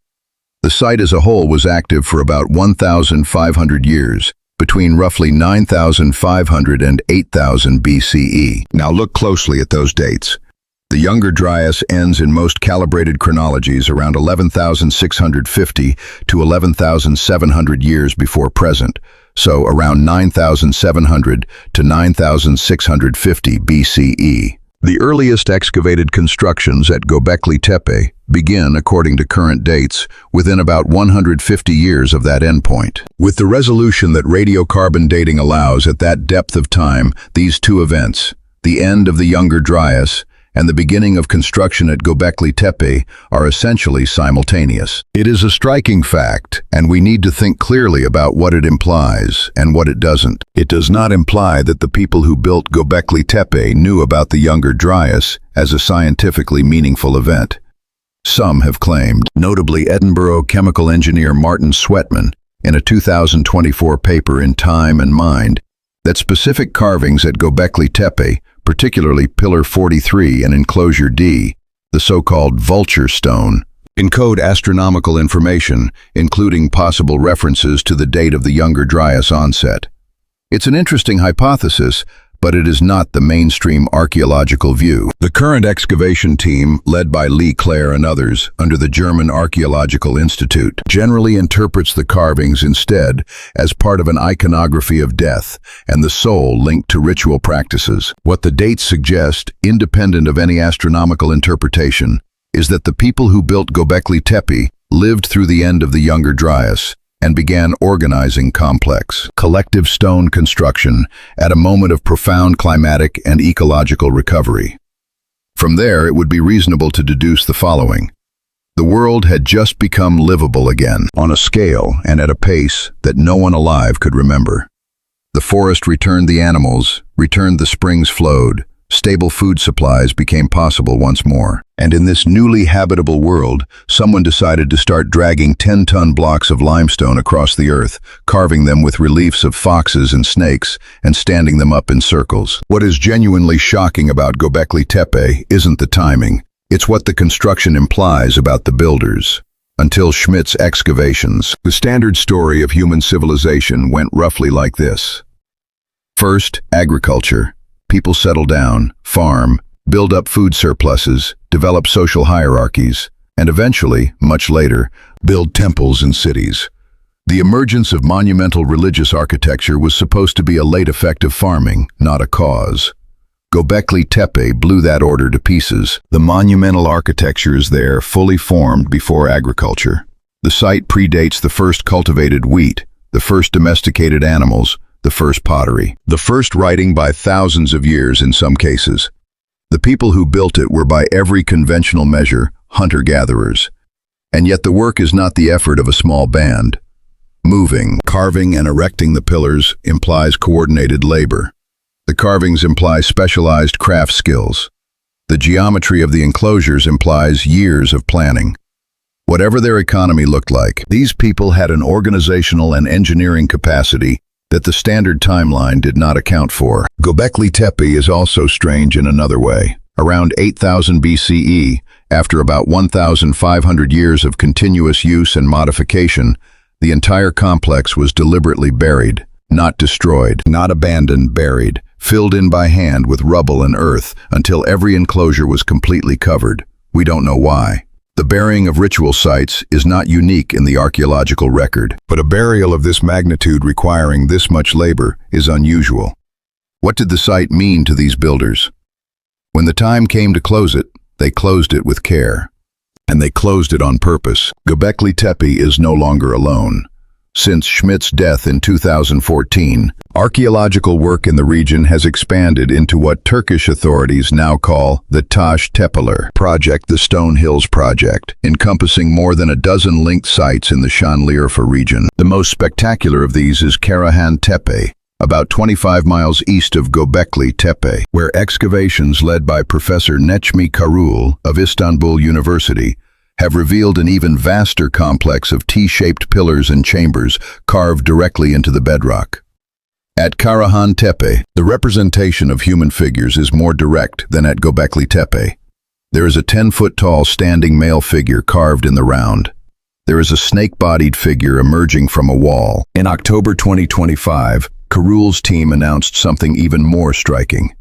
The site as a whole was active for about 1,500 years, between roughly 9,500 and 8,000 BCE. Now look closely at those dates. The Younger Dryas ends in most calibrated chronologies around 11,650 to 11,700 years before present, so around 9,700 to 9,650 BCE. The earliest excavated constructions at Göbekli Tepe begin, according to current dates, within about 150 years of that endpoint. With the resolution that radiocarbon dating allows at that depth of time, these two events, the end of the Younger Dryas and the beginning of construction at Göbekli Tepe, are essentially simultaneous. It is a striking fact, and we need to think clearly about what it implies and what it doesn't. It does not imply that the people who built Göbekli Tepe knew about the Younger Dryas as a scientifically meaningful event. Some have claimed, notably Edinburgh chemical engineer Martin Sweatman, in a 2024 paper in Time and Mind, that specific carvings at Göbekli Tepe, particularly Pillar 43 and Enclosure D, the so-called vulture stone, encode astronomical information, including possible references to the date of the Younger Dryas onset. It's an interesting hypothesis, but it is not the mainstream archaeological view. The current excavation team, led by Lee Clare and others, under the German Archaeological Institute, generally interprets the carvings instead as part of an iconography of death and the soul linked to ritual practices. What the dates suggest, independent of any astronomical interpretation, is that the people who built Göbekli Tepe lived through the end of the Younger Dryas and began organizing complex, collective stone construction at a moment of profound climatic and ecological recovery. From there, it would be reasonable to deduce the following. The world had just become livable again, on a scale and at a pace that no one alive could remember. The forest returned the animals, returned the springs flowed, stable food supplies became possible once more. And in this newly habitable world, someone decided to start dragging 10-ton blocks of limestone across the earth, carving them with reliefs of foxes and snakes, and standing them up in circles. What is genuinely shocking about Göbekli Tepe isn't the timing, it's what the construction implies about the builders. Until Schmidt's excavations, the standard story of human civilization went roughly like this. First, agriculture. People settle down, farm, build up food surpluses, develop social hierarchies, and eventually, much later, build temples and cities. The emergence of monumental religious architecture was supposed to be a late effect of farming, not a cause. Göbekli Tepe blew that order to pieces. The monumental architecture is there, fully formed before agriculture. The site predates the first cultivated wheat, the first domesticated animals, the first pottery, the first writing by thousands of years in some cases. The people who built it were by every conventional measure hunter-gatherers. And yet the work is not the effort of a small band. Moving, carving, and erecting the pillars implies coordinated labor. The carvings imply specialized craft skills. The geometry of the enclosures implies years of planning. Whatever their economy looked like, these people had an organizational and engineering capacity that the standard timeline did not account for. Göbekli Tepe is also strange in another way. Around 8000 BCE, after about 1,500 years of continuous use and modification, the entire complex was deliberately buried, not destroyed, not abandoned, buried, filled in by hand with rubble and earth until every enclosure was completely covered. We don't know why. The burying of ritual sites is not unique in the archaeological record, but a burial of this magnitude requiring this much labor is unusual. What did the site mean to these builders? When the time came to close it, they closed it with care. And they closed it on purpose. Göbekli Tepe is no longer alone. Since Schmidt's death in 2014, archaeological work in the region has expanded into what Turkish authorities now call the Taş Tepeler Project, the Stone Hills Project, encompassing more than a dozen linked sites in the Şanlıurfa region. The most spectacular of these is Karahan Tepe, about 25 miles east of Göbekli Tepe, where excavations led by Professor Necmi Karul of Istanbul University have revealed an even vaster complex of T-shaped pillars and chambers carved directly into the bedrock. At Karahan Tepe, the representation of human figures is more direct than at Göbekli Tepe. There is a 10-foot-tall standing male figure carved in the round. There is a snake-bodied figure emerging from a wall. In October 2025, Karul's team announced something even more striking.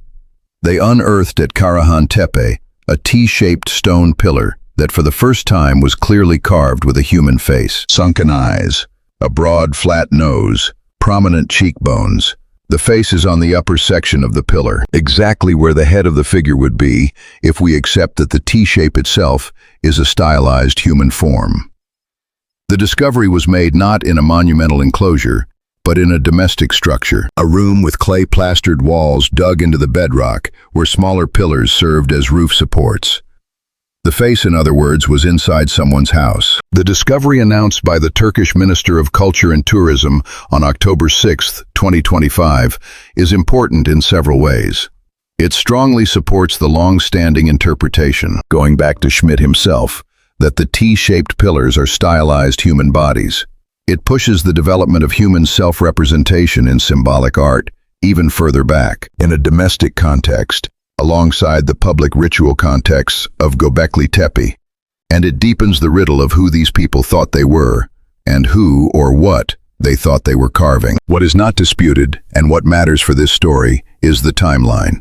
They unearthed at Karahan Tepe a T-shaped stone pillar that for the first time was clearly carved with a human face. Sunken eyes, a broad, flat nose, prominent cheekbones. The face is on the upper section of the pillar, exactly where the head of the figure would be if we accept that the T-shape itself is a stylized human form. The discovery was made not in a monumental enclosure, but in a domestic structure, a room with clay-plastered walls dug into the bedrock where smaller pillars served as roof supports. The face, in other words, was inside someone's house. The discovery announced by the Turkish Minister of Culture and Tourism on October 6, 2025, is important in several ways. It strongly supports the long-standing interpretation, going back to Schmidt himself, that the T-shaped pillars are stylized human bodies. It pushes the development of human self-representation in symbolic art even further back, in a domestic context, alongside the public ritual contexts of Göbekli Tepe, and it deepens the riddle of who these people thought they were, and who or what they thought they were carving. What is not disputed, and what matters for this story, is the timeline.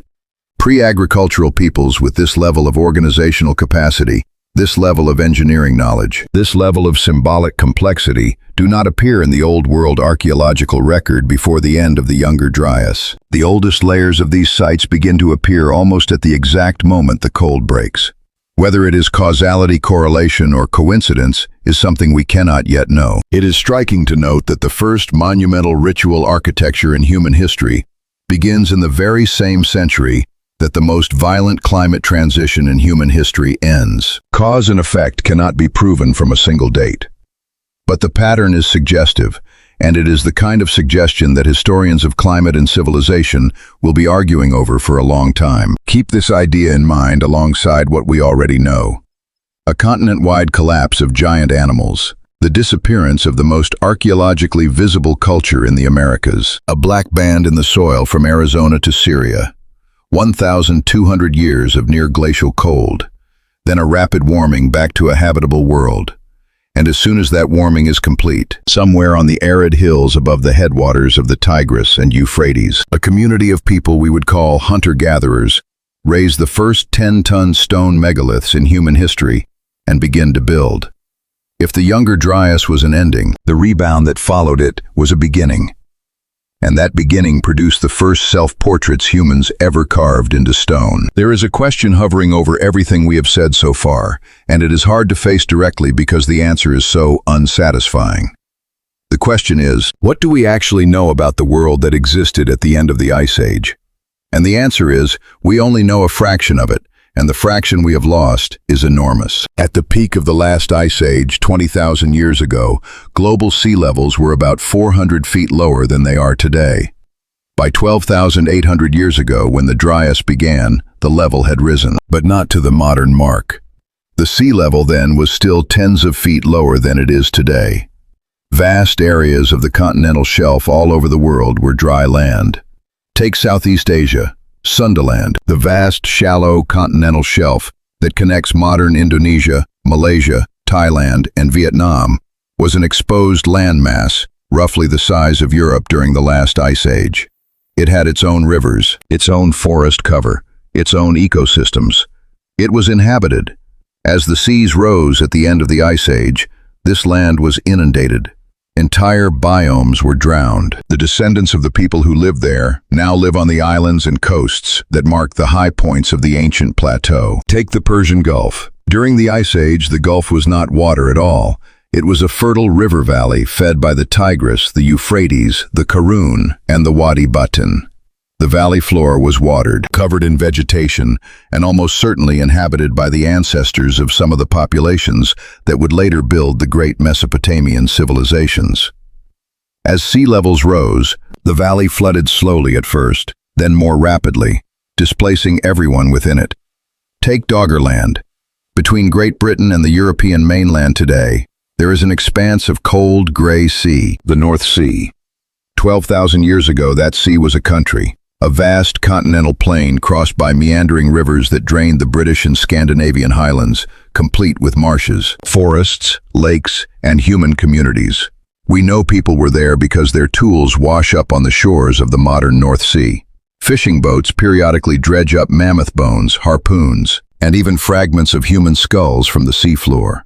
Pre-agricultural peoples with this level of organizational capacity, this level of engineering knowledge, this level of symbolic complexity do not appear in the Old World archaeological record before the end of the Younger Dryas. The oldest layers of these sites begin to appear almost at the exact moment the cold breaks. Whether it is causality, correlation, or coincidence is something we cannot yet know. It is striking to note that the first monumental ritual architecture in human history begins in the very same century that the most violent climate transition in human history ends. Cause and effect cannot be proven from a single date. But the pattern is suggestive, and it is the kind of suggestion that historians of climate and civilization will be arguing over for a long time. Keep this idea in mind alongside what we already know. A continent-wide collapse of giant animals, the disappearance of the most archaeologically visible culture in the Americas, a black band in the soil from Arizona to Syria, 1,200 years of near-glacial cold, then a rapid warming back to a habitable world. And as soon as that warming is complete, somewhere on the arid hills above the headwaters of the Tigris and Euphrates, a community of people we would call hunter-gatherers raise the first 10-ton stone megaliths in human history and begin to build. If the Younger Dryas was an ending, the rebound that followed it was a beginning. And that beginning produced the first self-portraits humans ever carved into stone. There is a question hovering over everything we have said so far, and it is hard to face directly because the answer is so unsatisfying. The question is, what do we actually know about the world that existed at the end of the Ice Age? And the answer is, we only know a fraction of it, and the fraction we have lost is enormous. At the peak of the last ice age, 20,000 years ago, global sea levels were about 400 feet lower than they are today. By 12,800 years ago, when the Dryas began, the level had risen, but not to the modern mark. The sea level then was still tens of feet lower than it is today. Vast areas of the continental shelf all over the world were dry land. Take Southeast Asia. Sundaland, the vast, shallow continental shelf that connects modern Indonesia, Malaysia, Thailand, and Vietnam, was an exposed landmass, roughly the size of Europe during the last ice age. It had its own rivers, its own forest cover, its own ecosystems. It was inhabited. As the seas rose at the end of the ice age, this land was inundated. Entire biomes were drowned. The descendants of the people who lived there now live on the islands and coasts that mark the high points of the ancient plateau. Take the Persian Gulf. During the Ice Age, the Gulf was not water at all. It was a fertile river valley fed by the Tigris, the Euphrates, the Karun, and the Wadi Batin. The valley floor was watered, covered in vegetation, and almost certainly inhabited by the ancestors of some of the populations that would later build the great Mesopotamian civilizations. As sea levels rose, the valley flooded slowly at first, then more rapidly, displacing everyone within it. Take Doggerland. Between Great Britain and the European mainland today, there is an expanse of cold, gray sea, the North Sea. 12,000 years ago, that sea was a country. A vast continental plain crossed by meandering rivers that drained the British and Scandinavian highlands, complete with marshes, forests, lakes, and human communities. We know people were there because their tools wash up on the shores of the modern North Sea. Fishing boats periodically dredge up mammoth bones, harpoons, and even fragments of human skulls from the seafloor.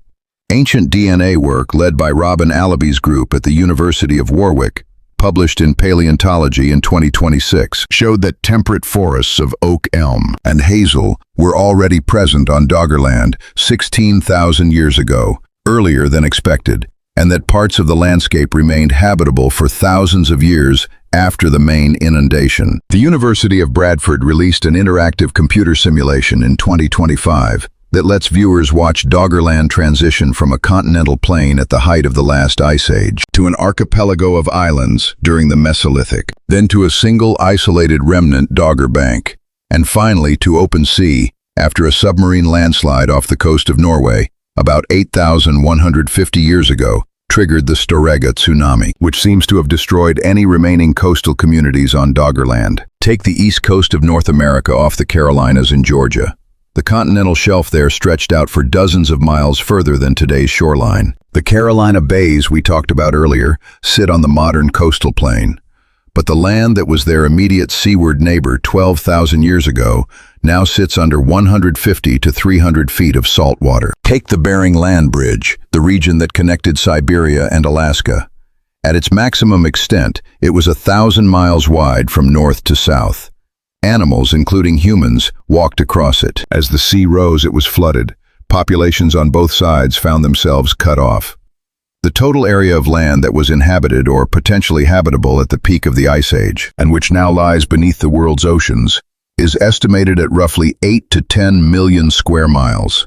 Ancient DNA work led by Robin Allaby's group at the University of Warwick, published in Paleontology in 2026, showed that temperate forests of oak, elm, and hazel were already present on Doggerland 16,000 years ago, earlier than expected, and that parts of the landscape remained habitable for thousands of years after the main inundation. The University of Bradford released an interactive computer simulation in 2025 that lets viewers watch Doggerland transition from a continental plain at the height of the last ice age to an archipelago of islands during the Mesolithic, then to a single isolated remnant Dogger Bank, and finally to open sea after a submarine landslide off the coast of Norway about 8,150 years ago triggered the Storegga tsunami, which seems to have destroyed any remaining coastal communities on Doggerland. Take the east coast of North America off the Carolinas and Georgia. The continental shelf there stretched out for dozens of miles further than today's shoreline. The Carolina bays we talked about earlier sit on the modern coastal plain. But the land that was their immediate seaward neighbor 12,000 years ago now sits under 150 to 300 feet of salt water. Take the Bering Land Bridge, the region that connected Siberia and Alaska. At its maximum extent, it was 1,000 miles wide from north to south. Animals, including humans, walked across it. As the sea rose, it was flooded. Populations on both sides found themselves cut off. The total area of land that was inhabited or potentially habitable at the peak of the Ice Age, and which now lies beneath the world's oceans, is estimated at roughly 8 to 10 million square miles.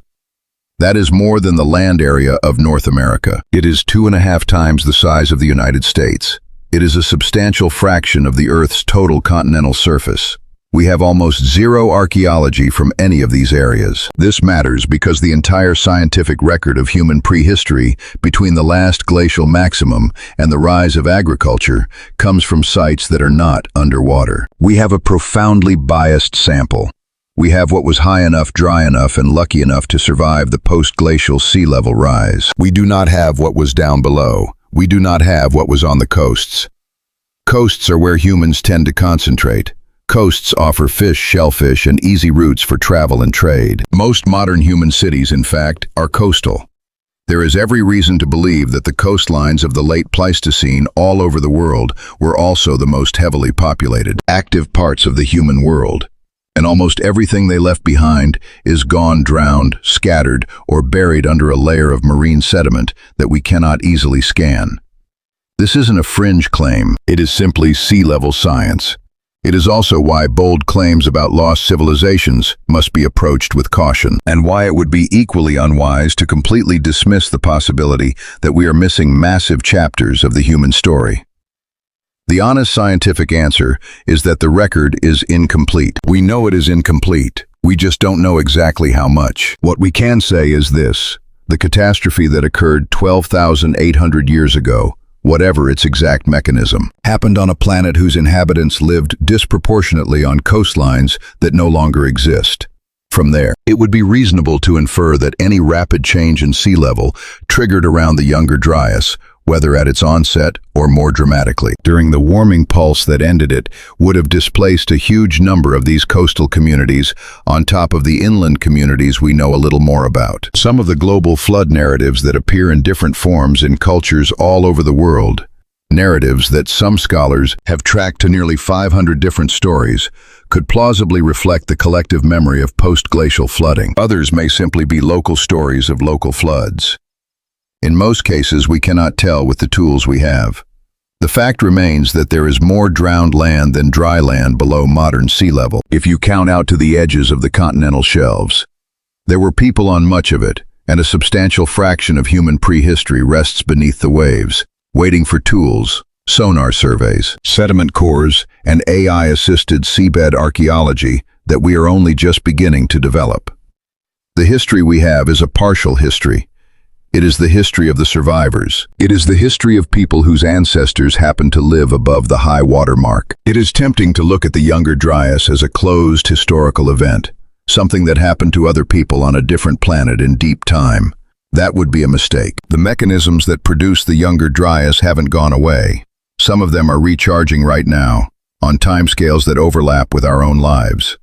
That is more than the land area of North America. It is 2.5 times the size of the United States. It is a substantial fraction of the Earth's total continental surface. We have almost zero archaeology from any of these areas. This matters because the entire scientific record of human prehistory between the last glacial maximum and the rise of agriculture comes from sites that are not underwater. We have a profoundly biased sample. We have what was high enough, dry enough, and lucky enough to survive the post-glacial sea level rise. We do not have what was down below. We do not have what was on the coasts. Coasts are where humans tend to concentrate. Coasts offer fish, shellfish, and easy routes for travel and trade. Most modern human cities, in fact, are coastal. There is every reason to believe that the coastlines of the late Pleistocene all over the world were also the most heavily populated, active parts of the human world. And almost everything they left behind is gone, drowned, scattered, or buried under a layer of marine sediment that we cannot easily scan. This isn't a fringe claim, it is simply sea-level science. It is also why bold claims about lost civilizations must be approached with caution, and why it would be equally unwise to completely dismiss the possibility that we are missing massive chapters of the human story. The honest scientific answer is that the record is incomplete. We know it is incomplete. We just don't know exactly how much. What we can say is this: the catastrophe that occurred 12,800 years ago, whatever its exact mechanism, happened on a planet whose inhabitants lived disproportionately on coastlines that no longer exist. From there, it would be reasonable to infer that any rapid change in sea level triggered around the Younger Dryas, whether at its onset or more dramatically during the warming pulse that ended it, would have displaced a huge number of these coastal communities on top of the inland communities we know a little more about. Some of the global flood narratives that appear in different forms in cultures all over the world, narratives that some scholars have tracked to nearly 500 different stories, could plausibly reflect the collective memory of post-glacial flooding. Others may simply be local stories of local floods. In most cases, we cannot tell with the tools we have. The fact remains that there is more drowned land than dry land below modern sea level, if you count out to the edges of the continental shelves. There were people on much of it, and a substantial fraction of human prehistory rests beneath the waves, waiting for tools, sonar surveys, sediment cores, and AI-assisted seabed archaeology that we are only just beginning to develop. The history we have is a partial history. It is the history of the survivors. It is the history of people whose ancestors happened to live above the high water mark. It is tempting to look at the Younger Dryas as a closed historical event, something that happened to other people on a different planet in deep time. That would be a mistake. The mechanisms that produce the Younger Dryas haven't gone away. Some of them are recharging right now, on timescales that overlap with our own lives.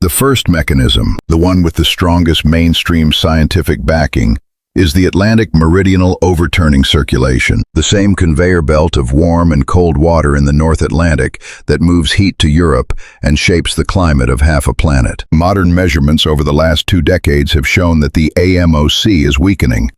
The first mechanism, the one with the strongest mainstream scientific backing, is the Atlantic meridional overturning circulation, the same conveyor belt of warm and cold water in the North Atlantic that moves heat to Europe and shapes the climate of half a planet. Modern measurements over the last 2 decades have shown that the AMOC is weakening.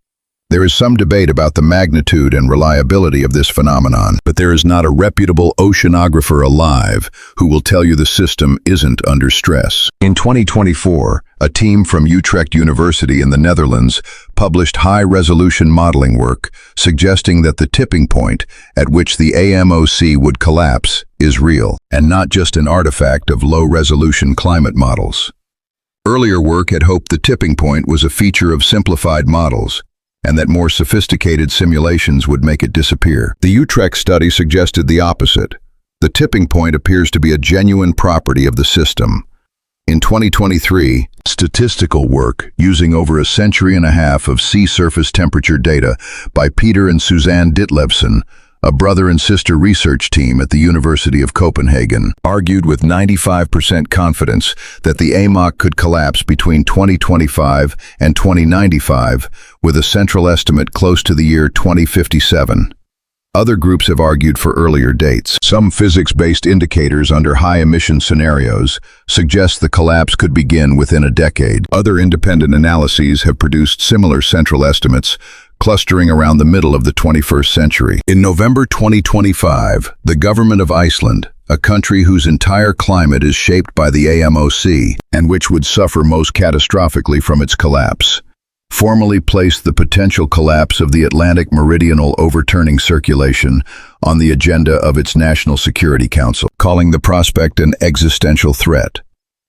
There is some debate about the magnitude and reliability of this phenomenon, but there is not a reputable oceanographer alive who will tell you the system isn't under stress. In 2024, a team from Utrecht University in the Netherlands published high-resolution modeling work suggesting that the tipping point at which the AMOC would collapse is real, and not just an artifact of low-resolution climate models. Earlier work had hoped the tipping point was a feature of simplified models, and that more sophisticated simulations would make it disappear. The Utrecht study suggested the opposite. The tipping point appears to be a genuine property of the system. In 2023, statistical work using over a century and a half of sea surface temperature data by Peter and Suzanne Ditlevsen, a brother and sister research team at the University of Copenhagen, argued with 95% confidence that the AMOC could collapse between 2025 and 2095, with a central estimate close to the year 2057. Other groups have argued for earlier dates. Some physics-based indicators under high-emission scenarios suggest the collapse could begin within a decade. Other independent analyses have produced similar central estimates, clustering around the middle of the 21st century. In November 2025, the government of Iceland, a country whose entire climate is shaped by the AMOC, and which would suffer most catastrophically from its collapse, formally placed the potential collapse of the Atlantic meridional overturning circulation on the agenda of its National Security Council, calling the prospect an existential threat.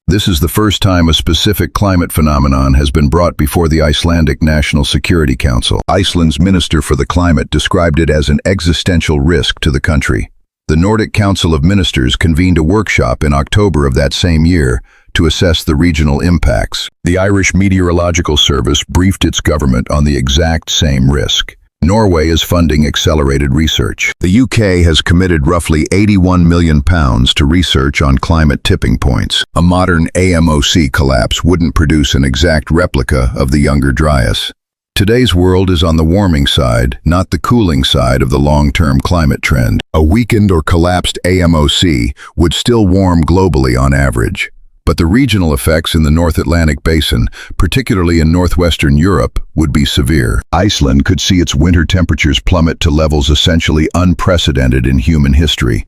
This is the first time a specific climate phenomenon has been brought before the Icelandic National Security Council. Iceland's Minister for the Climate described it as an existential risk to the country. The Nordic Council of Ministers convened a workshop in October of that same year to assess the regional impacts. The Irish Meteorological Service briefed its government on the exact same risk. Norway is funding accelerated research. The UK has committed roughly £81 million to research on climate tipping points. A modern AMOC collapse wouldn't produce an exact replica of the Younger Dryas. Today's world is on the warming side, not the cooling side of the long-term climate trend. A weakened or collapsed AMOC would still warm globally on average. But the regional effects in the North Atlantic basin, particularly in northwestern Europe, would be severe. Iceland could see its winter temperatures plummet to levels essentially unprecedented in human history.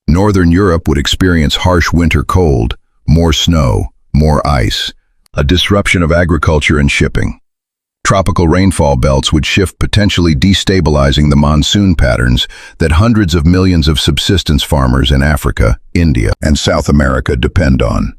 Northern Europe would experience harsh winter cold, more snow, more ice, a disruption of agriculture and shipping. Tropical rainfall belts would shift, potentially destabilizing the monsoon patterns that hundreds of millions of subsistence farmers in Africa, India, and South America depend on.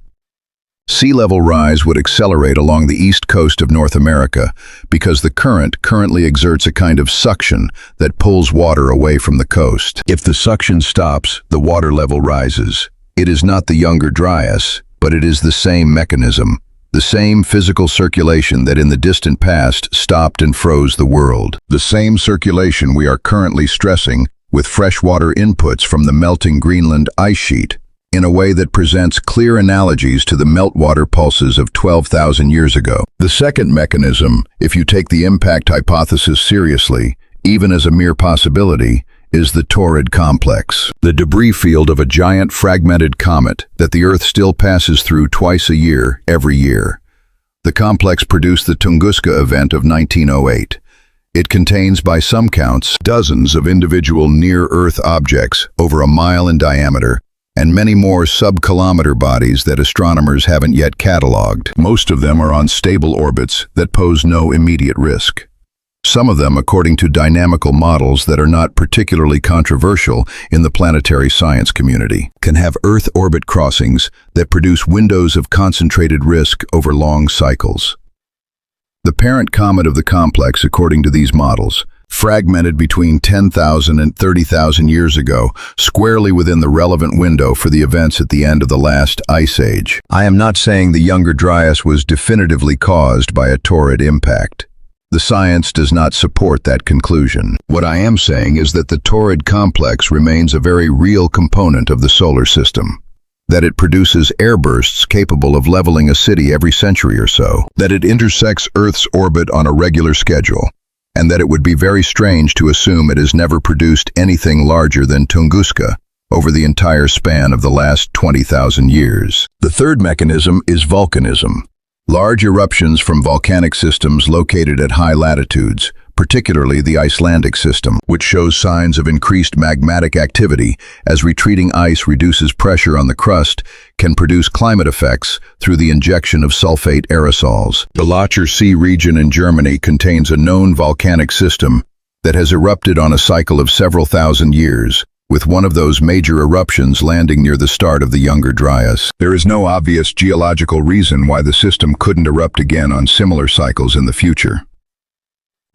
Sea level rise would accelerate along the east coast of North America because the current currently exerts a kind of suction that pulls water away from the coast. If the suction stops, the water level rises. It is not the Younger Dryas, but it is the same mechanism. The same physical circulation that in the distant past stopped and froze the world. The same circulation we are currently stressing with freshwater inputs from the melting Greenland ice sheet, in a way that presents clear analogies to the meltwater pulses of 12,000 years ago. The second mechanism, if you take the impact hypothesis seriously, even as a mere possibility, is the torrid complex, the debris field of a giant fragmented comet that the Earth still passes through twice a year, every year. The complex produced the Tunguska event of 1908. It contains, by some counts, dozens of individual near-Earth objects over a mile in diameter, and many more sub-kilometer bodies that astronomers haven't yet catalogued. Most of them are on stable orbits that pose no immediate risk. Some of them, according to dynamical models that are not particularly controversial in the planetary science community, can have Earth orbit crossings that produce windows of concentrated risk over long cycles. The parent comet of the complex, according to these models, fragmented between 10,000 and 30,000 years ago, squarely within the relevant window for the events at the end of the last ice age. I am not saying the Younger Dryas was definitively caused by a torrid impact. The science does not support that conclusion. What I am saying is that the torrid complex remains a very real component of the solar system, that it produces airbursts capable of leveling a city every century or so, that it intersects Earth's orbit on a regular schedule, and that it would be very strange to assume it has never produced anything larger than Tunguska over the entire span of the last 20,000 years. The third mechanism is volcanism. Large eruptions from volcanic systems located at high latitudes, particularly the Icelandic system, which shows signs of increased magmatic activity as retreating ice reduces pressure on the crust, can produce climate effects through the injection of sulfate aerosols. The Lacher Sea region in Germany contains a known volcanic system that has erupted on a cycle of several thousand years, with one of those major eruptions landing near the start of the Younger Dryas. There is no obvious geological reason why the system couldn't erupt again on similar cycles in the future.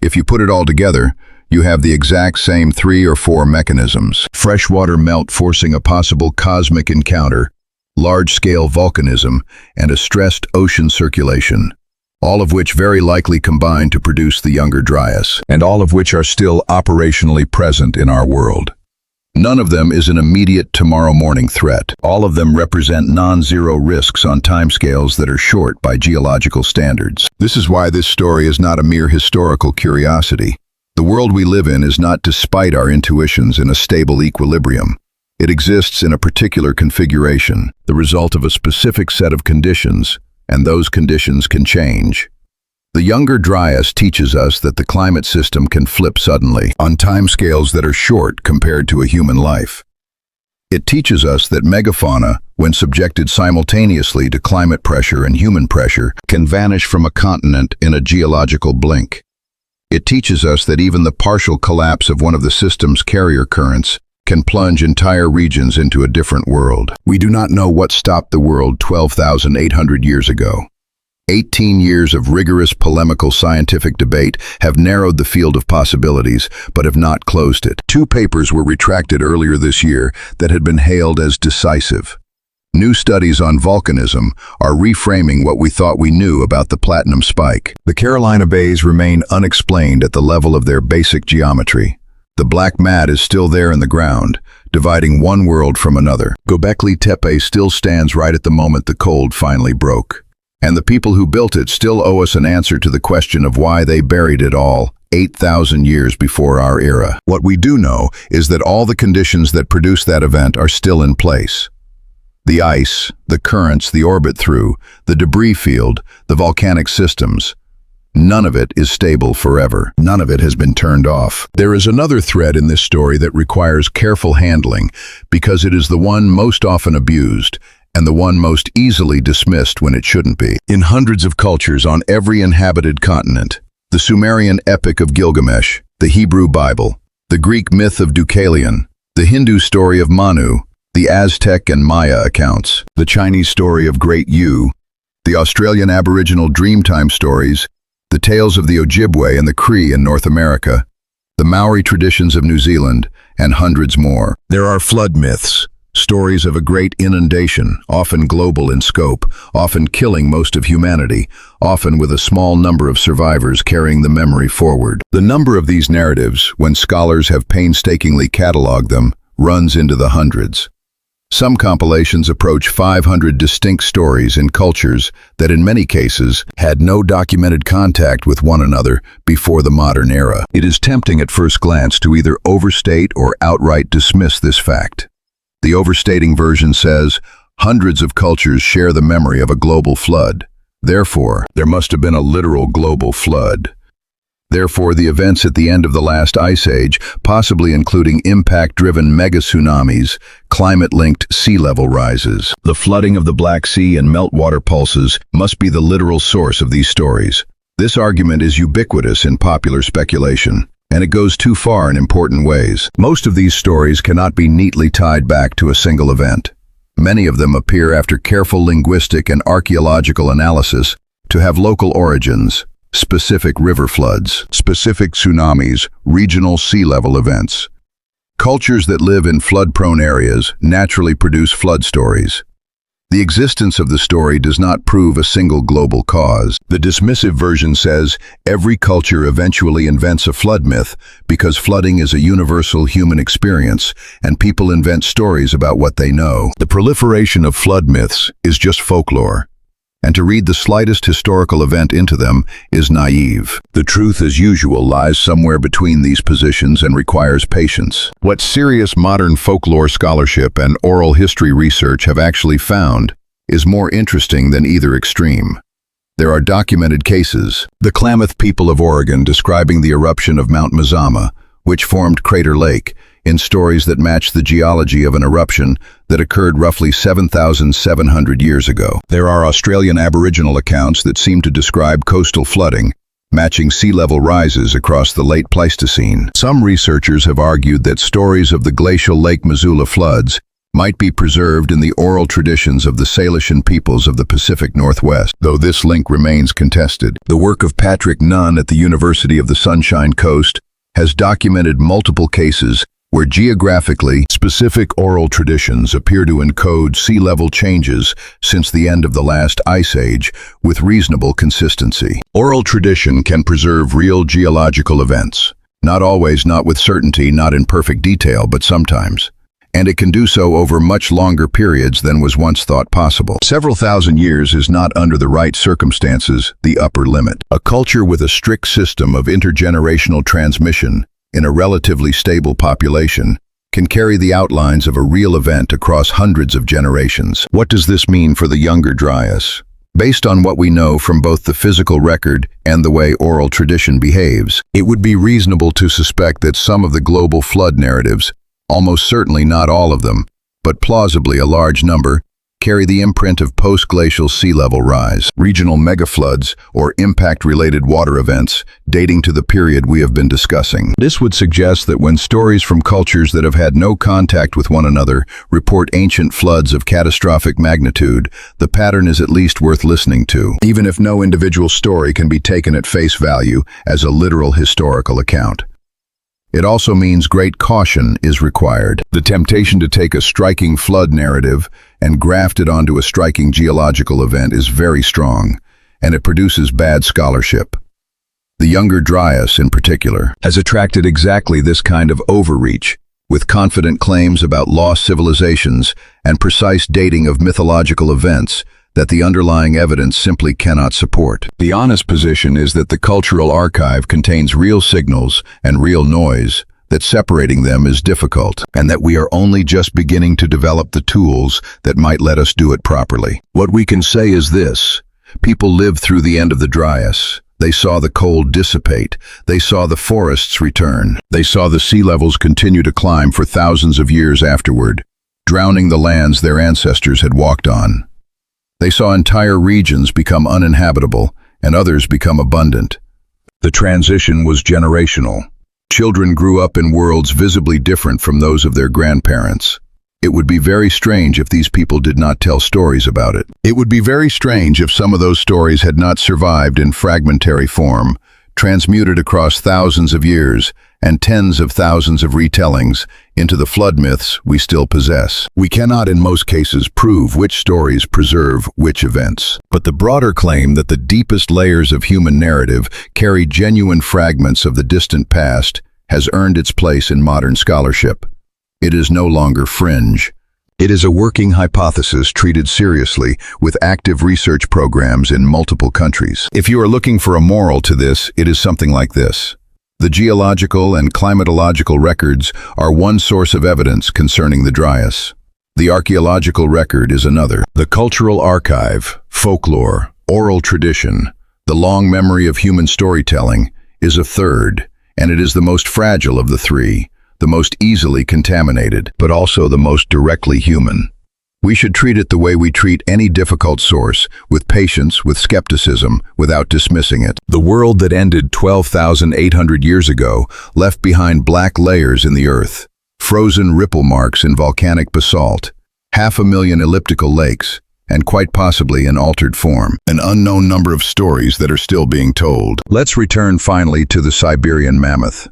If you put it all together, you have the exact same 3 or 4 mechanisms. Freshwater melt forcing a possible cosmic encounter, large-scale volcanism, and a stressed ocean circulation, all of which very likely combine to produce the Younger Dryas, and all of which are still operationally present in our world. None of them is an immediate tomorrow morning threat. All of them represent non-zero risks on timescales that are short by geological standards. This is why this story is not a mere historical curiosity. The world we live in is not, despite our intuitions, in a stable equilibrium. It exists in a particular configuration, the result of a specific set of conditions, and those conditions can change. The Younger Dryas teaches us that the climate system can flip suddenly, on timescales that are short compared to a human life. It teaches us that megafauna, when subjected simultaneously to climate pressure and human pressure, can vanish from a continent in a geological blink. It teaches us that even the partial collapse of one of the system's carrier currents can plunge entire regions into a different world. We do not know what stopped the world 12,800 years ago. 18 years of rigorous polemical scientific debate have narrowed the field of possibilities, but have not closed it. 2 papers were retracted earlier this year that had been hailed as decisive. New studies on volcanism are reframing what we thought we knew about the platinum spike. The Carolina Bays remain unexplained at the level of their basic geometry. The black mat is still there in the ground, dividing one world from another. Göbekli Tepe still stands right at the moment the cold finally broke. And the people who built it still owe us an answer to the question of why they buried it all 8,000 years before our era. What we do know is that all the conditions that produce that event are still in place. The ice, the currents the orbit through, the debris field, the volcanic systems. None of it is stable forever. None of it has been turned off. There is another thread in this story that requires careful handling because it is the one most often abused, and the one most easily dismissed when it shouldn't be. In hundreds of cultures on every inhabited continent, the Sumerian epic of Gilgamesh, the Hebrew Bible, the Greek myth of Deucalion, the Hindu story of Manu, the Aztec and Maya accounts, the Chinese story of Great Yu, the Australian Aboriginal Dreamtime stories, the tales of the Ojibwe and the Cree in North America, the Maori traditions of New Zealand, and hundreds more. There are flood myths, stories of a great inundation, often global in scope, often killing most of humanity, often with a small number of survivors carrying the memory forward. The number of these narratives, when scholars have painstakingly catalogued them, runs into the hundreds. Some compilations approach 500 distinct stories in cultures that in many cases had no documented contact with one another before the modern era. It is tempting at first glance to either overstate or outright dismiss this fact. The overstating version says, hundreds of cultures share the memory of a global flood. Therefore, there must have been a literal global flood. Therefore, the events at the end of the last ice age, possibly including impact-driven mega-tsunamis, climate-linked sea level rises, the flooding of the Black Sea and meltwater pulses, must be the literal source of these stories. This argument is ubiquitous in popular speculation, and it goes too far in important ways. Most of these stories cannot be neatly tied back to a single event. Many of them appear after careful linguistic and archaeological analysis to have local origins. Specific river floods, specific tsunamis, regional sea level events. Cultures that live in flood-prone areas naturally produce flood stories. The existence of the story does not prove a single global cause. The dismissive version says every culture eventually invents a flood myth because flooding is a universal human experience and people invent stories about what they know. The proliferation of flood myths is just folklore, and to read the slightest historical event into them is naive. The truth, as usual, lies somewhere between these positions and requires patience. What serious modern folklore scholarship and oral history research have actually found is more interesting than either extreme. There are documented cases. The Klamath people of Oregon describing the eruption of Mount Mazama, which formed Crater Lake, in stories that match the geology of an eruption that occurred roughly 7,700 years ago. There are Australian Aboriginal accounts that seem to describe coastal flooding, matching sea level rises across the late Pleistocene. Some researchers have argued that stories of the glacial Lake Missoula floods might be preserved in the oral traditions of the Salishan peoples of the Pacific Northwest, though this link remains contested. The work of Patrick Nunn at the University of the Sunshine Coast has documented multiple cases where geographically specific oral traditions appear to encode sea level changes since the end of the last ice age with reasonable consistency. Oral tradition can preserve real geological events, not always, not with certainty, not in perfect detail, but sometimes. And it can do so over much longer periods than was once thought possible. Several thousand years is not, under the right circumstances, the upper limit. A culture with a strict system of intergenerational transmission in a relatively stable population can carry the outlines of a real event across hundreds of generations. What does this mean for the Younger Dryas? Based on what we know from both the physical record and the way oral tradition behaves, it would be reasonable to suspect that some of the global flood narratives, almost certainly not all of them, but plausibly a large number, carry the imprint of post-glacial sea level rise, regional megafloods, or impact-related water events dating to the period we have been discussing. This would suggest that when stories from cultures that have had no contact with one another report ancient floods of catastrophic magnitude, the pattern is at least worth listening to, even if no individual story can be taken at face value as a literal historical account. It also means great caution is required. The temptation to take a striking flood narrative and graft it onto a striking geological event is very strong, and it produces bad scholarship. The Younger Dryas, in particular, has attracted exactly this kind of overreach, with confident claims about lost civilizations and precise dating of mythological events that the underlying evidence simply cannot support. The honest position is that the cultural archive contains real signals and real noise, that separating them is difficult, and that we are only just beginning to develop the tools that might let us do it properly. What we can say is this: people lived through the end of the Dryas. They saw the cold dissipate. They saw the forests return. They saw the sea levels continue to climb for thousands of years afterward, drowning the lands their ancestors had walked on. They saw entire regions become uninhabitable and others become abundant. The transition was generational. Children grew up in worlds visibly different from those of their grandparents. It would be very strange if these people did not tell stories about it. It would be very strange if some of those stories had not survived in fragmentary form, transmuted across thousands of years and tens of thousands of retellings into the flood myths we still possess. We cannot in most cases prove which stories preserve which events, but the broader claim that the deepest layers of human narrative carry genuine fragments of the distant past has earned its place in modern scholarship. It is no longer fringe. It is a working hypothesis treated seriously with active research programs in multiple countries. If you are looking for a moral to this, it is something like this. The geological and climatological records are one source of evidence concerning the Dryas. The archaeological record is another. The cultural archive, folklore, oral tradition, the long memory of human storytelling is a third, and it is the most fragile of the three, the most easily contaminated, but also the most directly human. We should treat it the way we treat any difficult source, with patience, with skepticism, without dismissing it. The world that ended 12,800 years ago left behind black layers in the earth, frozen ripple marks in volcanic basalt, 500,000 elliptical lakes, and quite possibly in altered form, an unknown number of stories that are still being told. Let's return finally to the Siberian mammoth.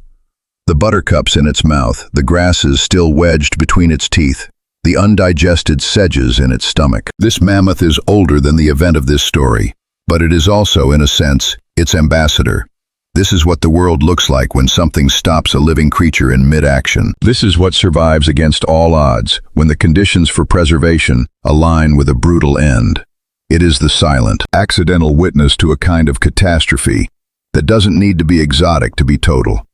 The buttercups in its mouth, the grasses still wedged between its teeth, the undigested sedges in its stomach. This mammoth is older than the event of this story, but it is also, in a sense, its ambassador. This is what the world looks like when something stops a living creature in mid-action. This is what survives against all odds, when the conditions for preservation align with a brutal end. It is the silent, accidental witness to a kind of catastrophe that doesn't need to be exotic to be total.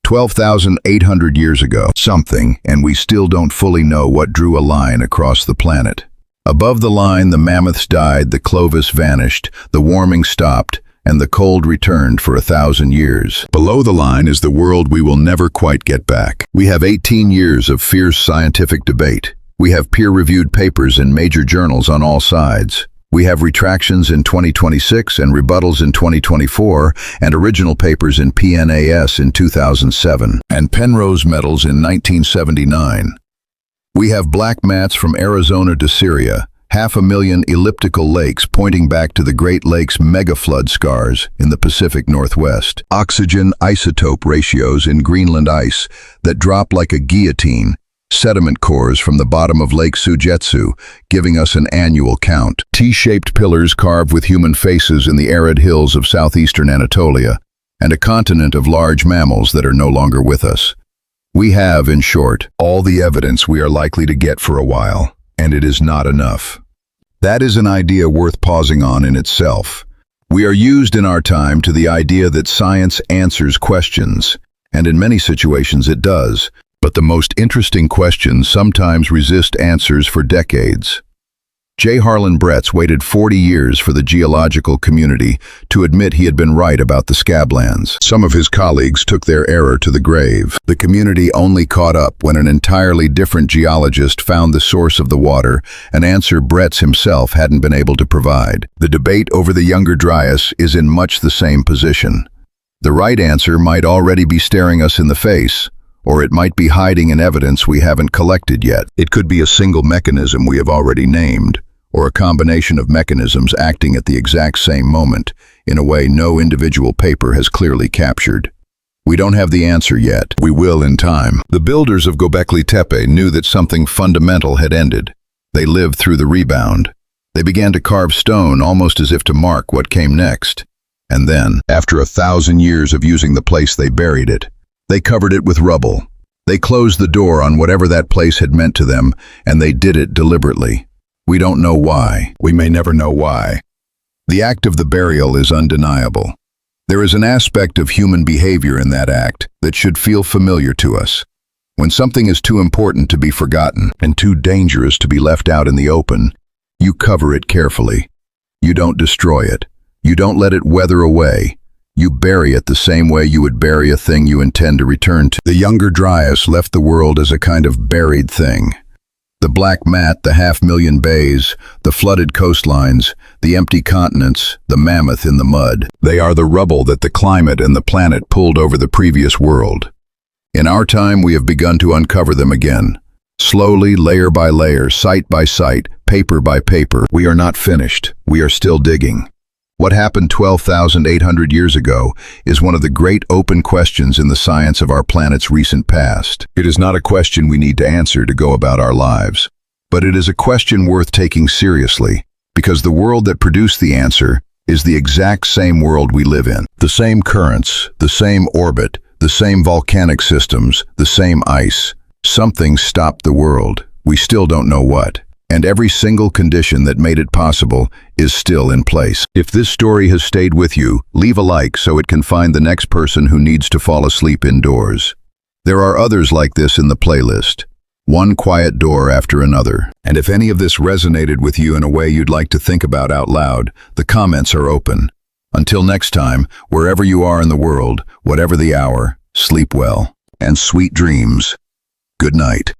12,800 years ago, something, and we still don't fully know what, drew a line across the planet. Above the line, the mammoths died, the Clovis vanished, the warming stopped, and the cold returned for 1,000 years. Below the line is the world we will never quite get back. We have 18 years of fierce scientific debate. We have peer-reviewed papers in major journals on all sides. We have retractions in 2026 and rebuttals in 2024, and original papers in PNAS in 2007, and Penrose medals in 1979. We have black mats from Arizona to Syria, 500,000 elliptical lakes pointing back to the Great Lakes megaflood scars in the Pacific Northwest. Oxygen isotope ratios in Greenland ice that drop like a guillotine. Sediment cores from the bottom of Lake Sujetsu, giving us an annual count. T-shaped pillars carved with human faces in the arid hills of southeastern Anatolia, and a continent of large mammals that are no longer with us. We have, in short, all the evidence we are likely to get for a while, and it is not enough. That is an idea worth pausing on in itself. We are used in our time to the idea that science answers questions, and in many situations it does. But the most interesting questions sometimes resist answers for decades. J. Harlan Bretz waited 40 years for the geological community to admit he had been right about the scablands. Some of his colleagues took their error to the grave. The community only caught up when an entirely different geologist found the source of the water, an answer Bretz himself hadn't been able to provide. The debate over the Younger Dryas is in much the same position. The right answer might already be staring us in the face, or it might be hiding in evidence we haven't collected yet. It could be a single mechanism we have already named, or a combination of mechanisms acting at the exact same moment, in a way no individual paper has clearly captured. We don't have the answer yet. We will in time. The builders of Göbekli Tepe knew that something fundamental had ended. They lived through the rebound. They began to carve stone almost as if to mark what came next. And then, after 1,000 years of using the place, they buried it. They covered it with rubble. They closed the door on whatever that place had meant to them, and they did it deliberately. We don't know why. We may never know why. The act of the burial is undeniable. There is an aspect of human behavior in that act that should feel familiar to us. When something is too important to be forgotten and too dangerous to be left out in the open, you cover it carefully. You don't destroy it. You don't let it weather away. You bury it the same way you would bury a thing you intend to return to. The Younger Dryas left the world as a kind of buried thing. The black mat, the 500,000 bays, the flooded coastlines, the empty continents, the mammoth in the mud. They are the rubble that the climate and the planet pulled over the previous world. In our time, we have begun to uncover them again. Slowly, layer by layer, site by site, paper by paper. We are not finished. We are still digging. What happened 12,800 years ago is one of the great open questions in the science of our planet's recent past. It is not a question we need to answer to go about our lives, but it is a question worth taking seriously, because the world that produced the answer is the exact same world we live in. The same currents, the same orbit, the same volcanic systems, the same ice. Something stopped the world. We still don't know what. And every single condition that made it possible is still in place. If this story has stayed with you, leave a like so it can find the next person who needs to fall asleep indoors. There are others like this in the playlist, one quiet door after another. And if any of this resonated with you in a way you'd like to think about out loud, the comments are open. Until next time, wherever you are in the world, whatever the hour, sleep well and sweet dreams. Good night.